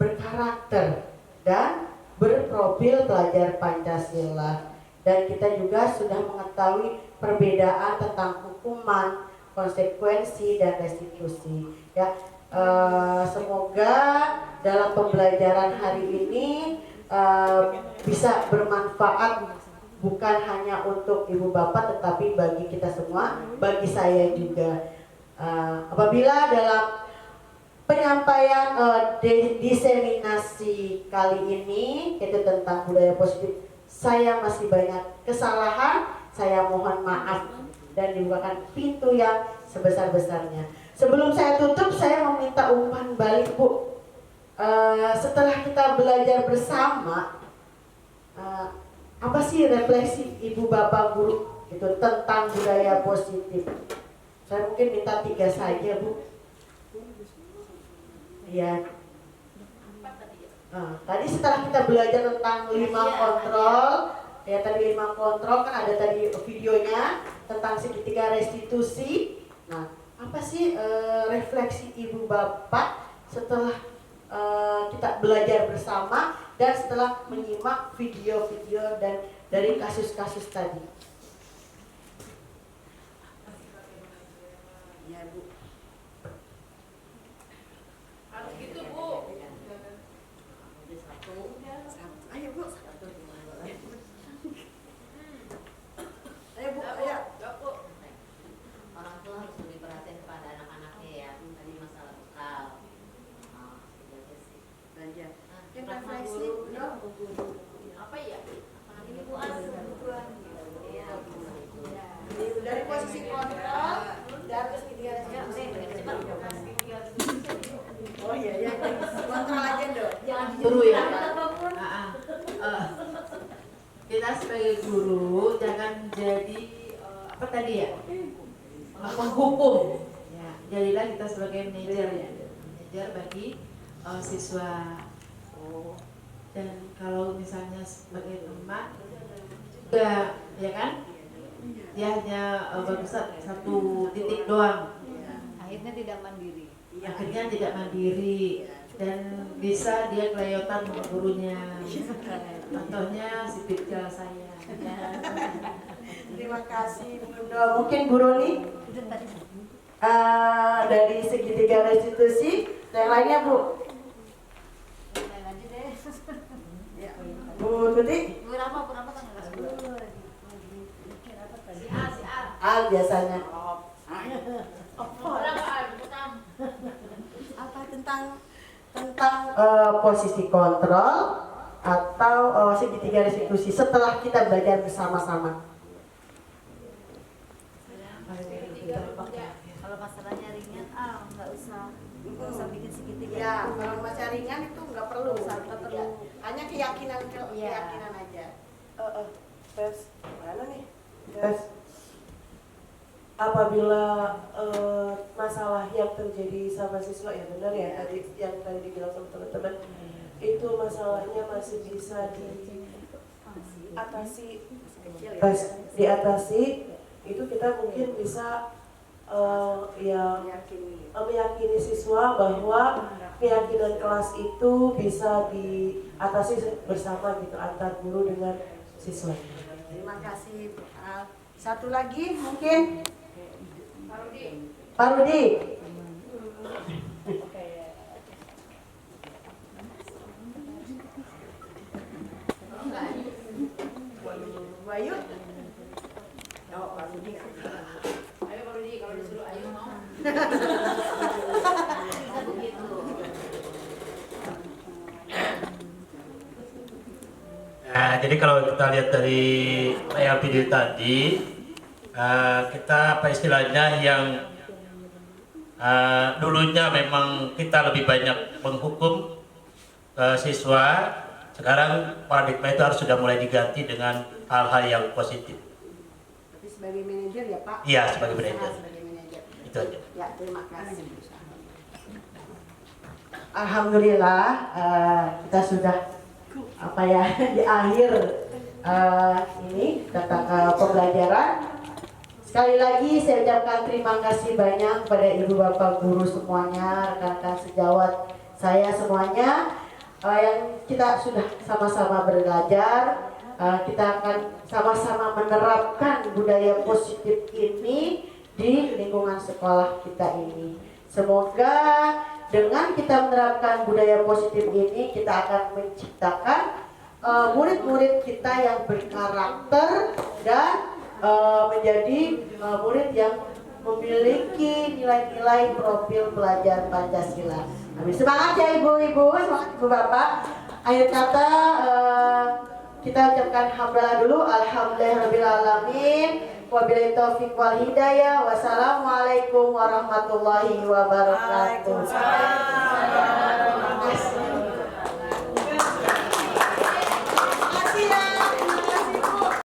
berkarakter dan berprofil pelajar Pancasila. Dan kita juga sudah mengetahui perbedaan tentang hukuman, konsekuensi, dan restitusi. Ya, semoga dalam pembelajaran hari ini bisa bermanfaat bukan hanya untuk ibu bapak, tetapi bagi kita semua, bagi saya juga. Apabila dalam penyampaian diseminasi kali ini itu tentang budaya positif, saya masih banyak kesalahan, saya mohon maaf dan dibukakan pintu yang sebesar-besarnya. Sebelum saya tutup, saya meminta umpan balik, Bu. Setelah kita belajar bersama, apa sih refleksi Ibu Bapak Guru itu tentang budaya positif? Saya mungkin minta 3 saja, Bu. Ya. Tadi setelah kita belajar tentang 5 kontrol, ya tadi 5 kontrol kan ada tadi videonya tentang segitiga restitusi. Nah, apa sih refleksi ibu bapak setelah kita belajar bersama dan setelah menyimak video-video dan dari kasus-kasus tadi? Ya, Bu. Harus gitu, Bu. Ayo, Bu. Ayo, Bu, ayo. Orang tua harus lebih perhatian kepada anak-anaknya ya. Tadi masalah bekal. Itu aja sih. Belajar. Yang refleksi, Apa ya? Ini Bu As. Iya. Dari posisi kontrol dan terus ketiga Oh iya, ya. Kontrol aja dong. Guru ya. Kita sebagai guru jangan jadi apa tadi ya, penghukum. Ya, jadilah kita sebagai manajer ya, manajer bagi siswa. Dan kalau misalnya sebagai teman juga, ya kan, dia hanya bagus satu titik doang. Akhirnya tidak mandiri. Akhirnya tidak mandiri dan bisa dia keleyotan sama gurunya. Contohnya si Pirja saya. Terima kasih, Bunda. Mungkin guru nih dari segitiga restitusi, yang lainnya, Bu. Lanjut deh. Bu Ibu Tuti? Bu Rama kan nggak sepuluh. Si Al. Al biasanya. Apa tentang Posisi kontrol atau segitiga restitusi setelah kita belajar bersama-sama. Kalau masalahnya ringan, nggak usah bikin segitiga. ya kalau baca ringan itu nggak perlu segitiga. Hanya keyakinan aja. Tes mana nih? Tes. Apabila masalah yang terjadi sama siswa ya benar ya tadi yang tadi dibilang sama teman-teman itu masalahnya masih bisa diatasi itu kita mungkin bisa meyakini siswa bahwa keyakinan kelas itu bisa diatasi bersama gitu antar guru dengan siswa. Terima kasih. Satu lagi mungkin Pak Rudi. Bayu. Ayo Pak Rudi, kalau disuruh ayo mau. Nah, jadi kalau kita lihat dari yang video tadi, kita apa istilahnya yang dulunya memang kita lebih banyak menghukum siswa, sekarang paradigma itu harus sudah mulai diganti dengan hal-hal yang positif. Tapi sebagai manajer ya Pak? Iya, sebagai manajer. Sebagai manajer. Itu aja. Ya, terima kasih. Alhamdulillah kita sudah di akhir ini tentang pembelajaran. Sekali lagi saya ucapkan terima kasih banyak kepada ibu bapak guru semuanya, rekan-rekan sejawat saya semuanya yang kita sudah sama-sama belajar. Kita akan sama-sama menerapkan budaya positif ini di lingkungan sekolah kita ini. Semoga dengan kita menerapkan budaya positif ini kita akan menciptakan murid-murid kita yang berkarakter dan menjadi murid yang memiliki nilai-nilai profil pelajar Pancasila. Amin. Semangat ya ibu-ibu, semangat ibu bapak. Akhir kata kita ucapkan hamdalah dulu. Alhamdulillahirabbil alamin. Wabillahi taufiq wal hidayah. Wassalamualaikum warahmatullahi wabarakatuh.